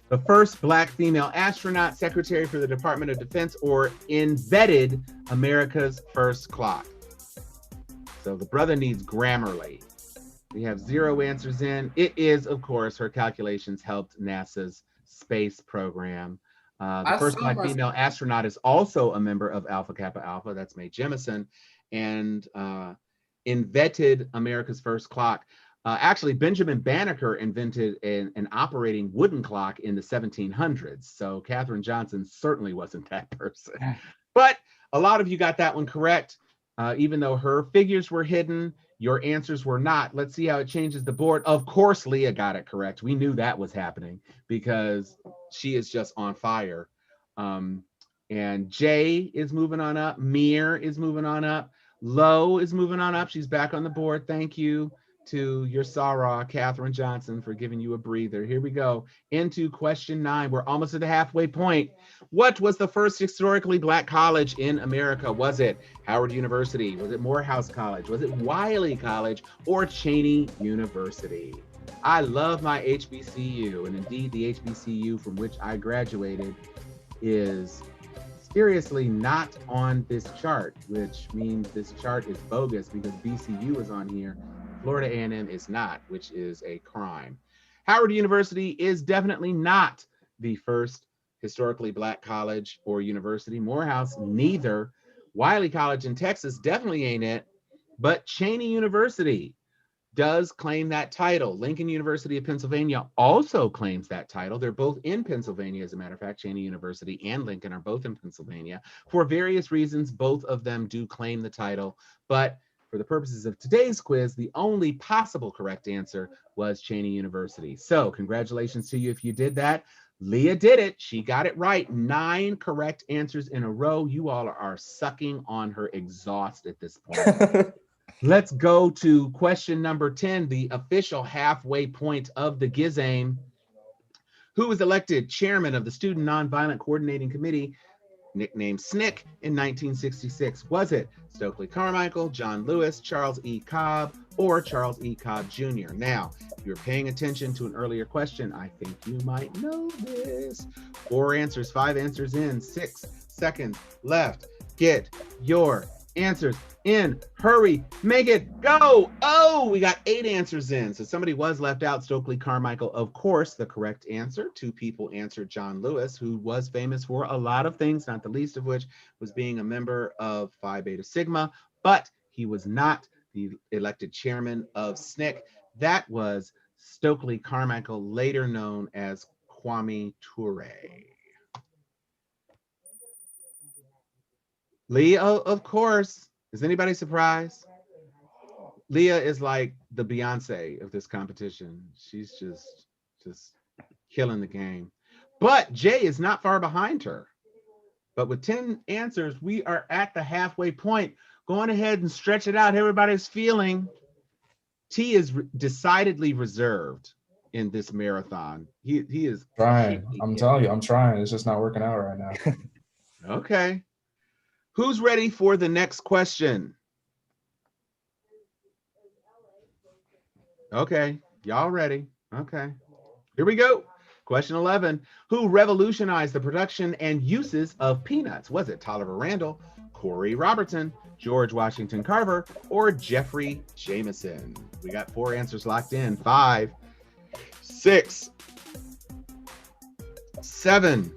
the first Black female astronaut, secretary for the Department of Defense, or invented America's first clock. So the brother needs Grammarly. We have 0 answers in. It is, of course, her calculations helped NASA's space program. The first Black female astronaut is also a member of Alpha Kappa Alpha. That's Mae Jemison, and invented America's first clock. Actually, Benjamin Banneker invented an operating wooden clock in the 1700s. So Katherine Johnson certainly wasn't that person. But a lot of you got that one correct. Even though her figures were hidden, your answers were not. Let's see how it changes the board. Of course, Leah got it correct. We knew that was happening because she is just on fire. And Jay is moving on up. Mir is moving on up. Low is moving on up. She's back on the board. Thank you to your Sarah, Katherine Johnson, for giving you a breather. Here we go into question 9. We're almost at the halfway point. What was the first historically Black college in America? Was it Howard University? Was it Morehouse College? Was it Wiley College or Cheyney University? I love my HBCU, and indeed the HBCU from which I graduated is seriously not on this chart, which means this chart is bogus because BCU is on here. Florida A&M is not, which is a crime. Howard University is definitely not the first historically Black college or university. Morehouse, neither. Wiley College in Texas definitely ain't it, but Cheyney University does claim that title. Lincoln University of Pennsylvania also claims that title. They're both in Pennsylvania, as a matter of fact. Cheyney University and Lincoln are both in Pennsylvania. For various reasons, both of them do claim the title, but for the purposes of today's quiz, the only possible correct answer was Cheyney University. So congratulations to you if you did that. Leah did it. She got it right. 9 correct answers in a row. You all are sucking on her exhaust at this point. Let's go to question number 10, the official halfway point of the Gizame. Who was elected chairman of the Student Nonviolent Coordinating Committee, nicknamed SNCC, in 1966? Was it Stokely Carmichael, John Lewis, Charles E. Cobb, or Charles E. Cobb Jr.? Now, if you're paying attention to an earlier question, I think you might know this. 4 answers, 5 answers in, 6 seconds left. Get your answers in. Hurry, make it go. Oh, we got 8 answers in. So somebody was left out. Stokely Carmichael, of course, the correct answer. 2 people answered John Lewis, who was famous for a lot of things, not the least of which was being a member of Phi Beta Sigma, but he was not the elected chairman of SNCC. That was Stokely Carmichael, later known as Kwame Ture. Leah, of course. Is anybody surprised? Leah is like the Beyonce of this competition. She's just killing the game. But Jay is not far behind her. But with 10 answers, we are at the halfway point. Go on ahead and stretch it out. Everybody's feeling. T is decidedly reserved in this marathon. He is trying. I'm telling you, I'm trying. It's just not working out right now. Okay. Who's ready for the next question? Okay, y'all ready? Okay, here we go. Question 11. Who revolutionized the production and uses of peanuts? Was it Tolliver Randall, Corey Robertson, George Washington Carver, or Jeffrey Jameson? We got 4 answers locked in. 5, 6, 7.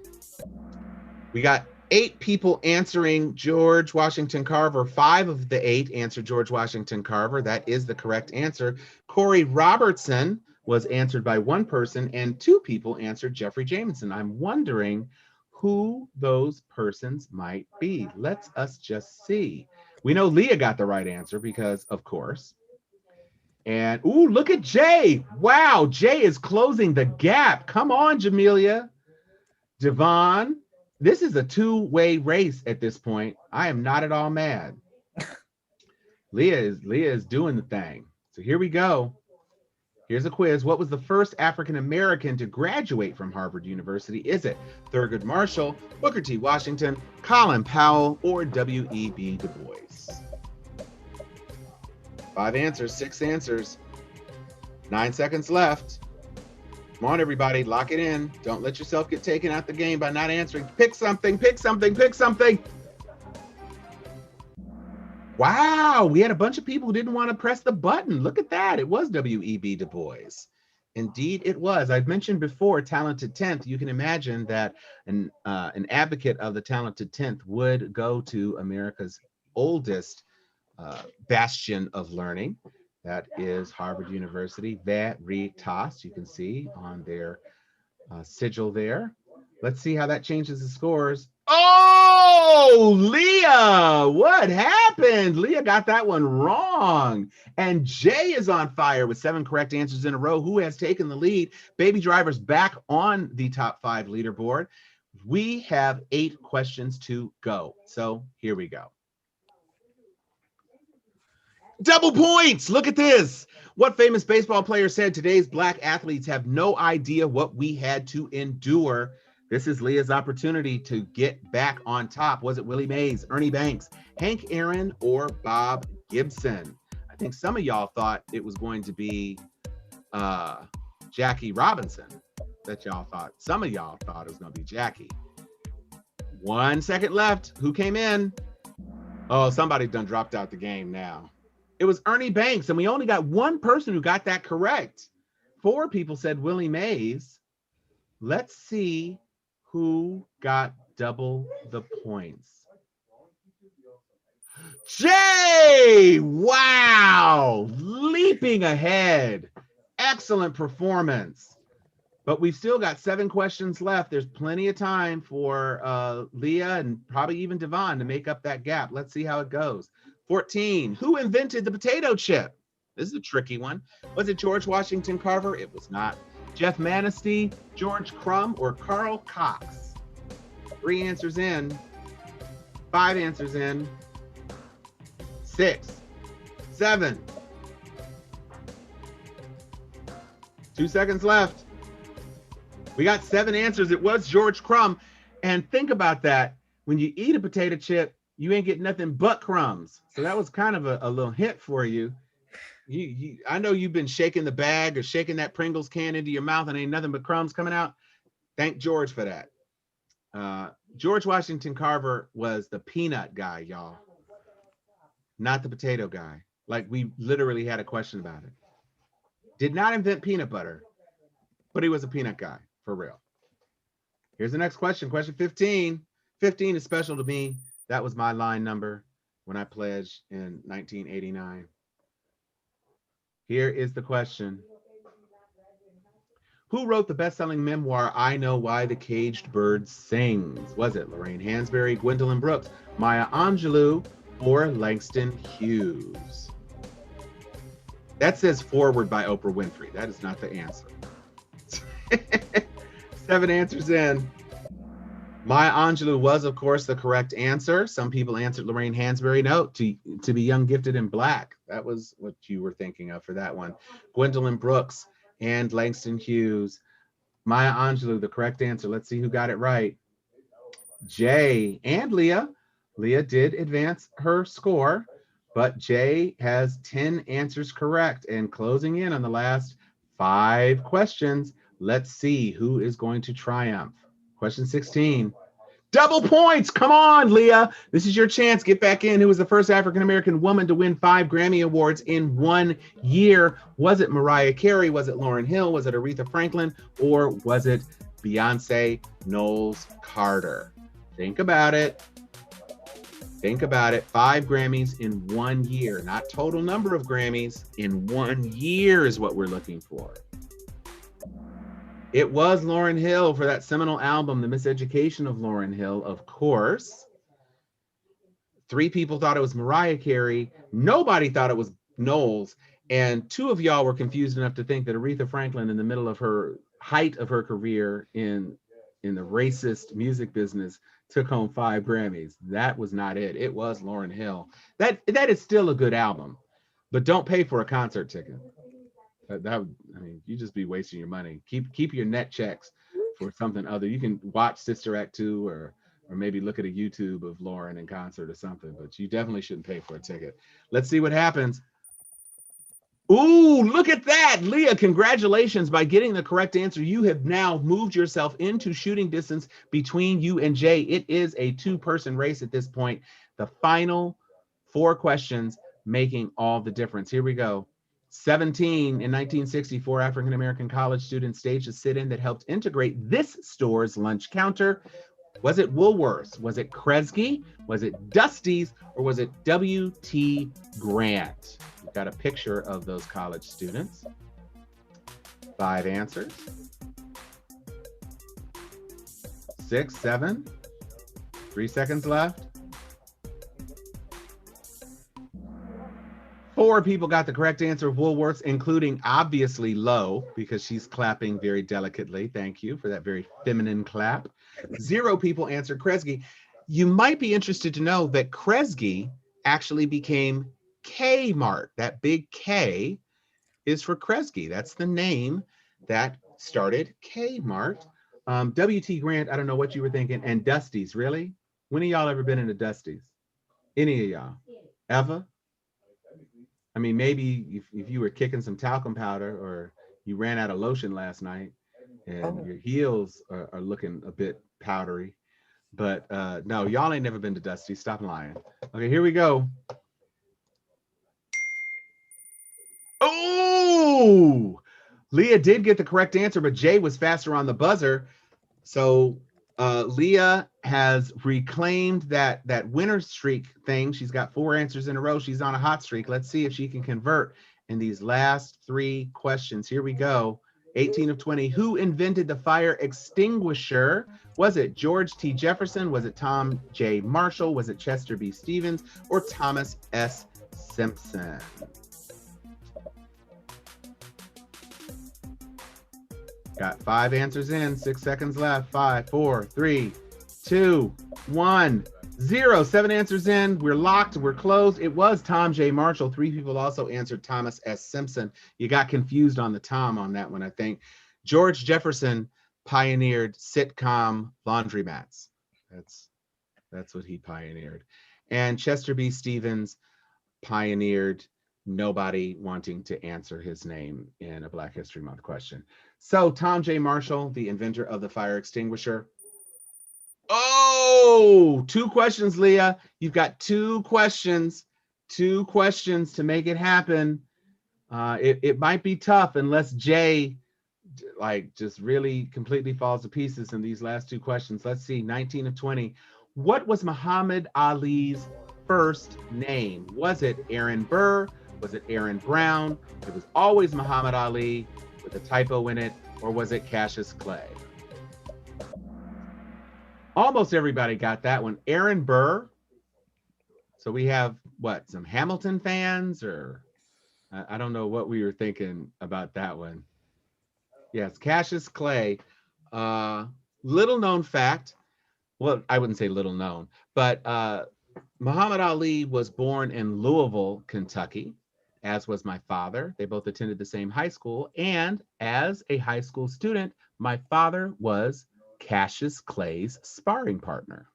We got 8 people answering George Washington Carver. 5 of the 8 answered George Washington Carver. That is the correct answer. Corey Robertson was answered by 1 person, and 2 people answered Jeffrey Jameson. I'm wondering who those persons might be. Let's us just see. We know Leah got the right answer because, of course. And, ooh, look at Jay. Wow, Jay is closing the gap. Come on, Jamelia. Devon. This is a 2-way race at this point. I am not at all mad. Leah is doing the thing. So here we go. Here's a quiz. What was the first African American to graduate from Harvard University? Is it Thurgood Marshall, Booker T. Washington, Colin Powell, or W.E.B. Du Bois? 5 answers, 6 answers. 9 seconds left. Come on, everybody, lock it in. Don't let yourself get taken out the game by not answering. Pick something, pick something, pick something. Wow, we had a bunch of people who didn't want to press the button. Look at that. It was W.E.B. Du Bois. Indeed, it was. I've mentioned before, Talented 10th. You can imagine that an advocate of the Talented 10th would go to America's oldest bastion of learning. That is Harvard University, Veritas. You can see on their sigil there. Let's see how that changes the scores. Oh, Leah, what happened? Leah got that one wrong. And Jay is on fire with 7 correct answers in a row. Who has taken the lead? Baby Driver's back on the top 5 leaderboard. We have 8 questions to go. So here we go. Double points. Look at this. What famous baseball player said today's black athletes have no idea what we had to endure? This is Leah's opportunity to get back on top. Was it Willie Mays, Ernie Banks, Hank Aaron, or Bob Gibson? I think some of y'all thought it was going to be Jackie Robinson. That y'all thought. Some of y'all thought it was going to be Jackie. 1 second left. Who came in? Oh, somebody done dropped out the game now. It was Ernie Banks, and we only got one person who got that correct. 4 people said Willie Mays. Let's see who got double the points. Jay! Wow! Leaping ahead. Excellent performance. But we've still got 7 questions left. There's plenty of time for Leah and probably even Devon to make up that gap. Let's see how it goes. 14. Who invented the potato chip? This is a tricky one. Was it George Washington Carver? It was not. Jeff Manistee, George Crumb, or Carl Cox? 3 answers in. 5 answers in. 6, 7. 2 seconds left. We got 7 answers. It was George Crumb. And think about that. When you eat a potato chip, you ain't getting nothing but crumbs. So that was kind of a little hint for you. I know you've been shaking the bag or shaking that Pringles can into your mouth and ain't nothing but crumbs coming out. Thank George for that. George Washington Carver was the peanut guy, y'all. Not the potato guy. Like, we literally had a question about it. Did not invent peanut butter, but he was a peanut guy, for real. Here's the next question. Question 15. 15 is special to me. That was my line number when I pledged in 1989. Here is the question. Who wrote the best-selling memoir, I Know Why the Caged Bird Sings? Was it Lorraine Hansberry, Gwendolyn Brooks, Maya Angelou, or Langston Hughes? That says forward by Oprah Winfrey. That is not the answer. 7 answers in. Maya Angelou was, of course, the correct answer. Some people answered Lorraine Hansberry. No, to be young, gifted, and black. That was what you were thinking of for that one. Gwendolyn Brooks and Langston Hughes. Maya Angelou, the correct answer. Let's see who got it right. Jay and Leah. Leah did advance her score, but Jay has 10 answers correct. And closing in on the last 5 questions, let's see who is going to triumph. Question 16. Double points. Come on, Leah. This is your chance. Get back in. Who was the first African-American woman to win 5 Grammy Awards in 1 year? Was it Mariah Carey? Was it Lauryn Hill? Was it Aretha Franklin? Or was it Beyonce Knowles Carter? Think about it. Think about it. 5 Grammys in 1 year. Not total number of Grammys. In 1 year is what we're looking for. It was Lauryn Hill for that seminal album, The Miseducation of Lauryn Hill, of course. 3 people thought it was Mariah Carey. Nobody thought it was Knowles. And 2 of y'all were confused enough to think that Aretha Franklin, in the middle of her height of her career in the racist music business, took home 5 Grammys. That was not it. It was Lauryn Hill. That is still a good album, but don't pay for a concert ticket. I mean, you just be wasting your money. Keep your net checks for something other. You can watch Sister Act 2 or maybe look at a YouTube of Lauren in concert or something, but you definitely shouldn't pay for a ticket. Let's see what happens. Ooh, look at that. Leah, congratulations. By getting the correct answer, you have now moved yourself into shooting distance between you and Jay. It is a 2-person race at this point. The final 4 questions making all the difference. Here we go. 17 in 1964, African-American college students staged a sit-in that helped integrate this store's lunch counter. Was it Woolworths? Was it Kresge? Was it Dusty's? Or was it W.T. Grant? We've got a picture of those college students. 5 answers. 6, 7. 3 seconds left. 4 people got the correct answer of Woolworths, including obviously Lo, because she's clapping very delicately. Thank you for that very feminine clap. 0 people answered Kresge. You might be interested to know that Kresge actually became Kmart. That big K is for Kresge. That's the name that started Kmart. W.T. Grant, I don't know what you were thinking. And Dusty's, really? When have y'all ever been into Dusty's? Any of y'all? Ever? I mean, maybe if you were kicking some talcum powder or you ran out of lotion last night and your heels are looking a bit powdery. But no, y'all ain't never been to Dusty's. Stop lying. Okay, here we go. Oh, Leah did get the correct answer, but Jay was faster on the buzzer. So Leah has reclaimed that winner streak thing. She's got 4 answers in a row. She's on a hot streak. Let's see if she can convert in these last 3 questions. Here we go. 18 of 20. Who invented the fire extinguisher? Was it George T. Jefferson? Was it Tom J. Marshall? Was it Chester B. Stevens? Or Thomas S. Simpson? Got 5 answers in, 6 seconds left. 5, 4, 3, 2, 1, 0. 7 answers in. We're locked. We're closed. It was Tom J. Marshall. 3 people also answered Thomas S. Simpson. You got confused on the Tom on that one, I think. George Jefferson pioneered sitcom laundromats. That's what he pioneered. And Chester B. Stevens pioneered nobody wanting to answer his name in a Black History Month question. So Tom J. Marshall, the inventor of the fire extinguisher. Oh, 2 questions, Leah. You've got 2 questions. 2 questions to make it happen. It might be tough unless Jay just really completely falls to pieces in these last 2 questions. Let's see, 19 of 20. What was Muhammad Ali's first name? Was it Aaron Burr? Was it Aaron Brown? It was always Muhammad Ali with a typo in it, or was it Cassius Clay? Almost everybody got that one. Aaron Burr. So we have what, some Hamilton fans, or I don't know what we were thinking about that one. Yes, Cassius Clay. Little known fact. Well, I wouldn't say little known, but Muhammad Ali was born in Louisville, Kentucky, as was my father. They both attended the same high school. And as a high school student, my father was Cassius Clay's sparring partner.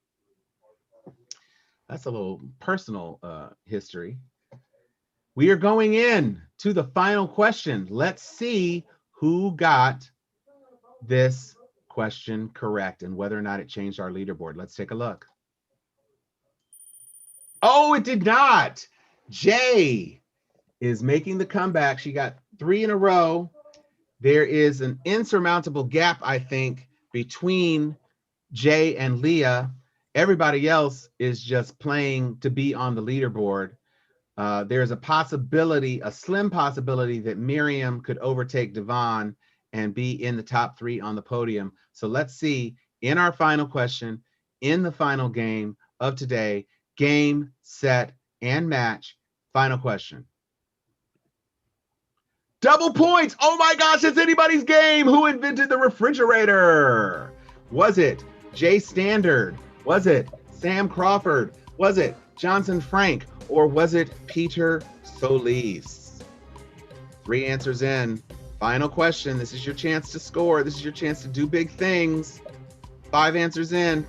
That's a little personal history. We are going in to the final question. Let's see who got this question correct and whether or not it changed our leaderboard. Let's take a look. Oh, it did not. Jay is making the comeback. She got 3 in a row. There is an insurmountable gap, I think, between Jay and Leah. Everybody else is just playing to be on the leaderboard. There's a possibility, a slim possibility, that Miriam could overtake Devon and be in the top 3 on the podium. So let's see, in our final question, in the final game of today, game, set, and match. Final question. Double points. Oh my gosh, it's anybody's game. Who invented the refrigerator? Was it Jay Standard? Was it Sam Crawford? Was it Johnson Frank? Or was it Peter Solis? 3 answers in. Final question. This is your chance to score. This is your chance to do big things. 5 answers in.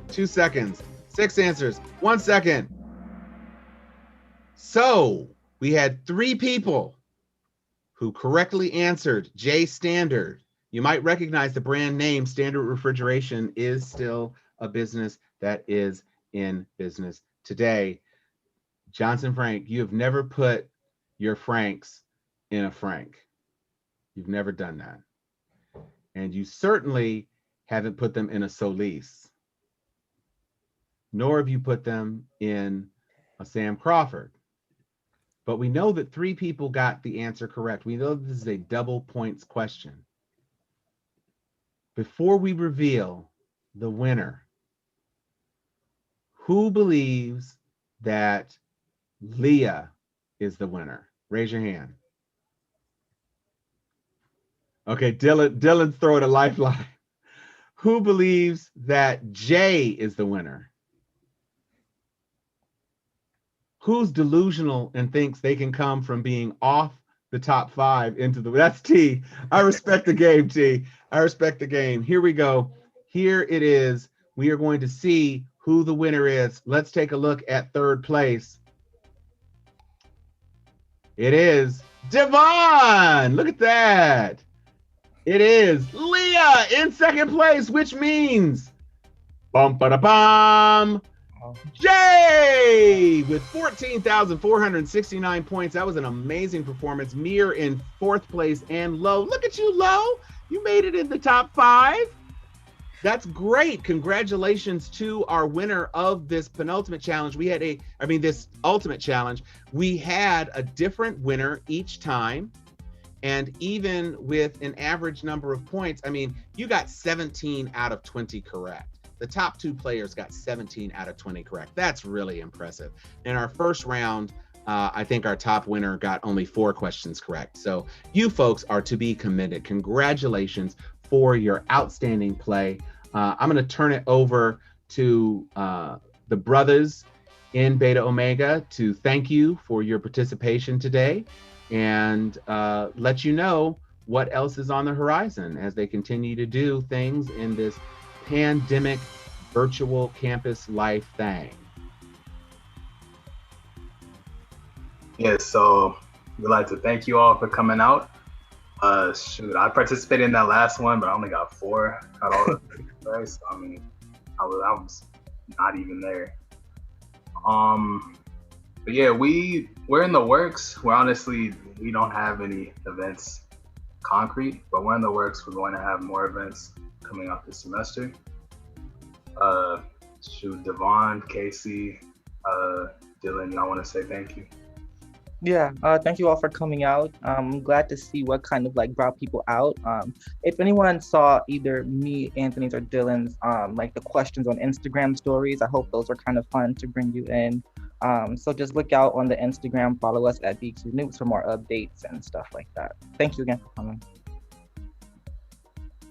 2 seconds. 6 answers. 1 second. So we had 3 people who correctly answered Jay Standard. You might recognize the brand name. Standard Refrigeration is still a business that is in business today. Johnson Frank, you have never put your Franks in a Frank. You've never done that. And you certainly haven't put them in a Solis. Nor have you put them in a Sam Crawford. But we know that 3 people got the answer correct. We know this is a double points question. Before we reveal the winner, who believes that Leah is the winner? Raise your hand. Okay, Dylan's throwing a lifeline. Who believes that Jay is the winner? Who's delusional and thinks they can come from being off the top 5 into the, that's T. I respect the game, T. I respect the game. Here we go. Here it is. We are going to see who the winner is. Let's take a look at third place. It is Devon. Look at that. It is Leah in second place, which means bum ba da bum. Jay with 14,469 points. That was an amazing performance. Mir in fourth place, and Lo. Look at you, Lo. You made it in the top 5. That's great. Congratulations to our winner of this penultimate challenge. We had this ultimate challenge. We had a different winner each time. And even with an average number of points, I mean, you got 17 out of 20 correct. The top 2 players got 17 out of 20 correct. That's really impressive. In our first round, I think our top winner got only 4 questions correct. So you folks are to be commended. Congratulations for your outstanding play. I'm going to turn it over to the brothers in Beta Omega to thank you for your participation today and let you know what else is on the horizon as they continue to do things in this pandemic virtual campus life thing. Yes, so we'd like to thank you all for coming out. Shoot, I participated in that last one, but I only got 4 out of all the right? So I mean, I was not even there. But yeah, we're in the works. We don't have any events concrete, but we're in the works. We're going to have more events coming up this semester. Devon, Casey, Dylan, y'all want to say thank you? Yeah, thank you all for coming out. I'm glad to see what kind of like brought people out. If anyone saw either me, Anthony's, or Dylan's like the questions on Instagram stories, I hope those were kind of fun to bring you in. So just look out on the Instagram, follow us at BQ News for more updates and stuff like that. Thank you again for coming.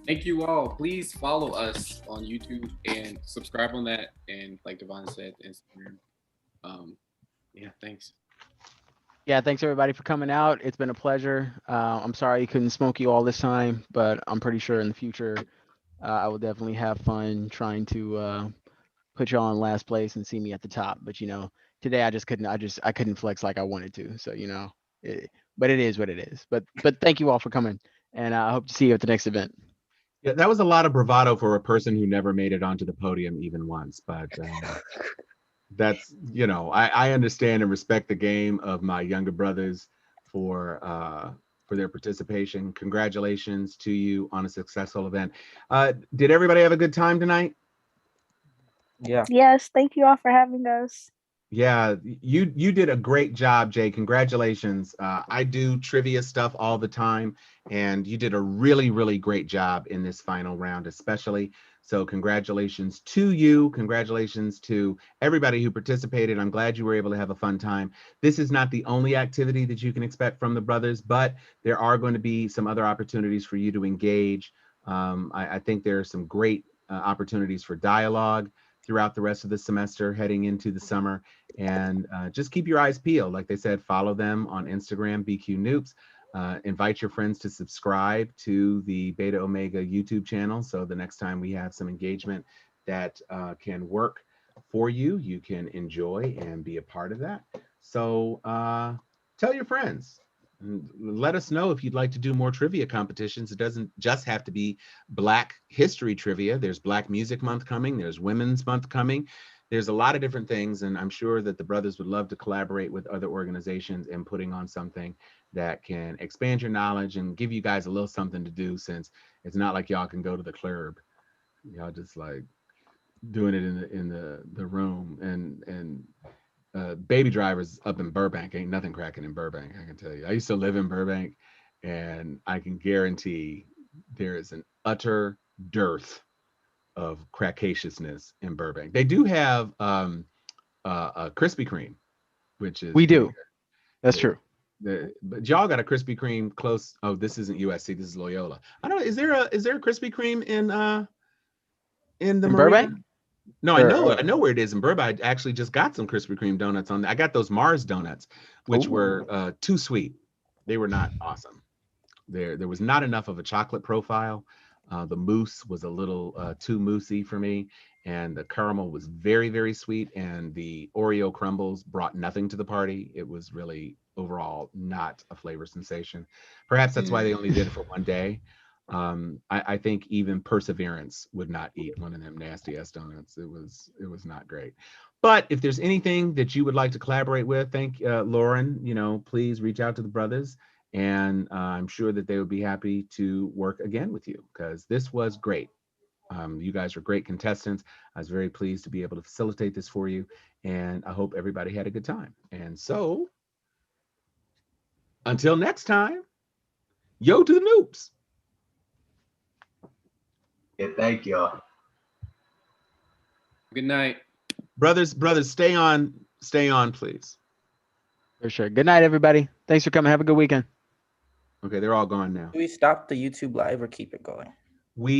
Thank you all. Please follow us on YouTube and subscribe on that. And like Devon said, Instagram. Yeah, thanks. Yeah, thanks everybody for coming out. It's been a pleasure. I'm sorry you couldn't smoke you all this time, but I'm pretty sure in the future I will definitely have fun trying to put y'all in last place and see me at the top. But today I couldn't flex like I wanted to. So but it is what it is. But thank you all for coming, and I hope to see you at the next event. Yeah, that was a lot of bravado for a person who never made it onto the podium even once, but that's, I understand and respect the game of my younger brothers for their participation. Congratulations to you on a successful event. Did everybody have a good time tonight? Yeah. Yes, thank you all for having us. Yeah, you did a great job, Jay. Congratulations. I do trivia stuff all the time, and you did a really, really great job in this final round, especially. So congratulations to you. Congratulations to everybody who participated. I'm glad you were able to have a fun time. This is not the only activity that you can expect from the brothers, but there are going to be some other opportunities for you to engage. I think there are some great opportunities for dialogue throughout the rest of the semester heading into the summer, and just keep your eyes peeled. Like they said, follow them on Instagram, BQ Noops. Invite your friends to subscribe to the Beta Omega YouTube channel, so the next time we have some engagement that can work for you, you can enjoy and be a part of that. So tell your friends. Let us know if you'd like to do more trivia competitions. It doesn't just have to be Black History trivia. There's Black Music Month coming. There's Women's Month coming. There's a lot of different things, and I'm sure that the brothers would love to collaborate with other organizations in putting on something that can expand your knowledge and give you guys a little something to do, since it's not like y'all can go to the club. Y'all just like doing it in the room, and Baby Driver's up in Burbank. Ain't nothing cracking in Burbank, I can tell you. I used to live in Burbank, and I can guarantee there is an utter dearth of crackaciousness in Burbank. They do have a Krispy Kreme, which is We do. That's true. But y'all got a Krispy Kreme close. Oh, this isn't USC. This is Loyola. I don't know. Is there a Krispy Kreme in the Marina? Burbank? No, Sure, I know where it is in Burbank. I actually just got some Krispy Kreme donuts I got those Mars donuts, which were too sweet. They were not awesome. There was not enough of a chocolate profile. The mousse was a little too moussey for me, and the caramel was very, very sweet, and the Oreo crumbles brought nothing to the party. It was really overall not a flavor sensation. Perhaps that's why they only did it for one day. I think even Perseverance would not eat one of them nasty ass donuts. It was not great. But if there's anything that you would like to collaborate with, thank Lauren. Please reach out to the brothers, and I'm sure that they would be happy to work again with you because this was great. You guys are great contestants. I was very pleased to be able to facilitate this for you, and I hope everybody had a good time. And so, until next time, yo to the noobs. Yeah, thank y'all. Good night. Brothers, stay on, please. for sure. Good night, everybody. Thanks for coming. Have a good weekend. Okay, they're all gone now. Do we stop the YouTube live or keep it going? We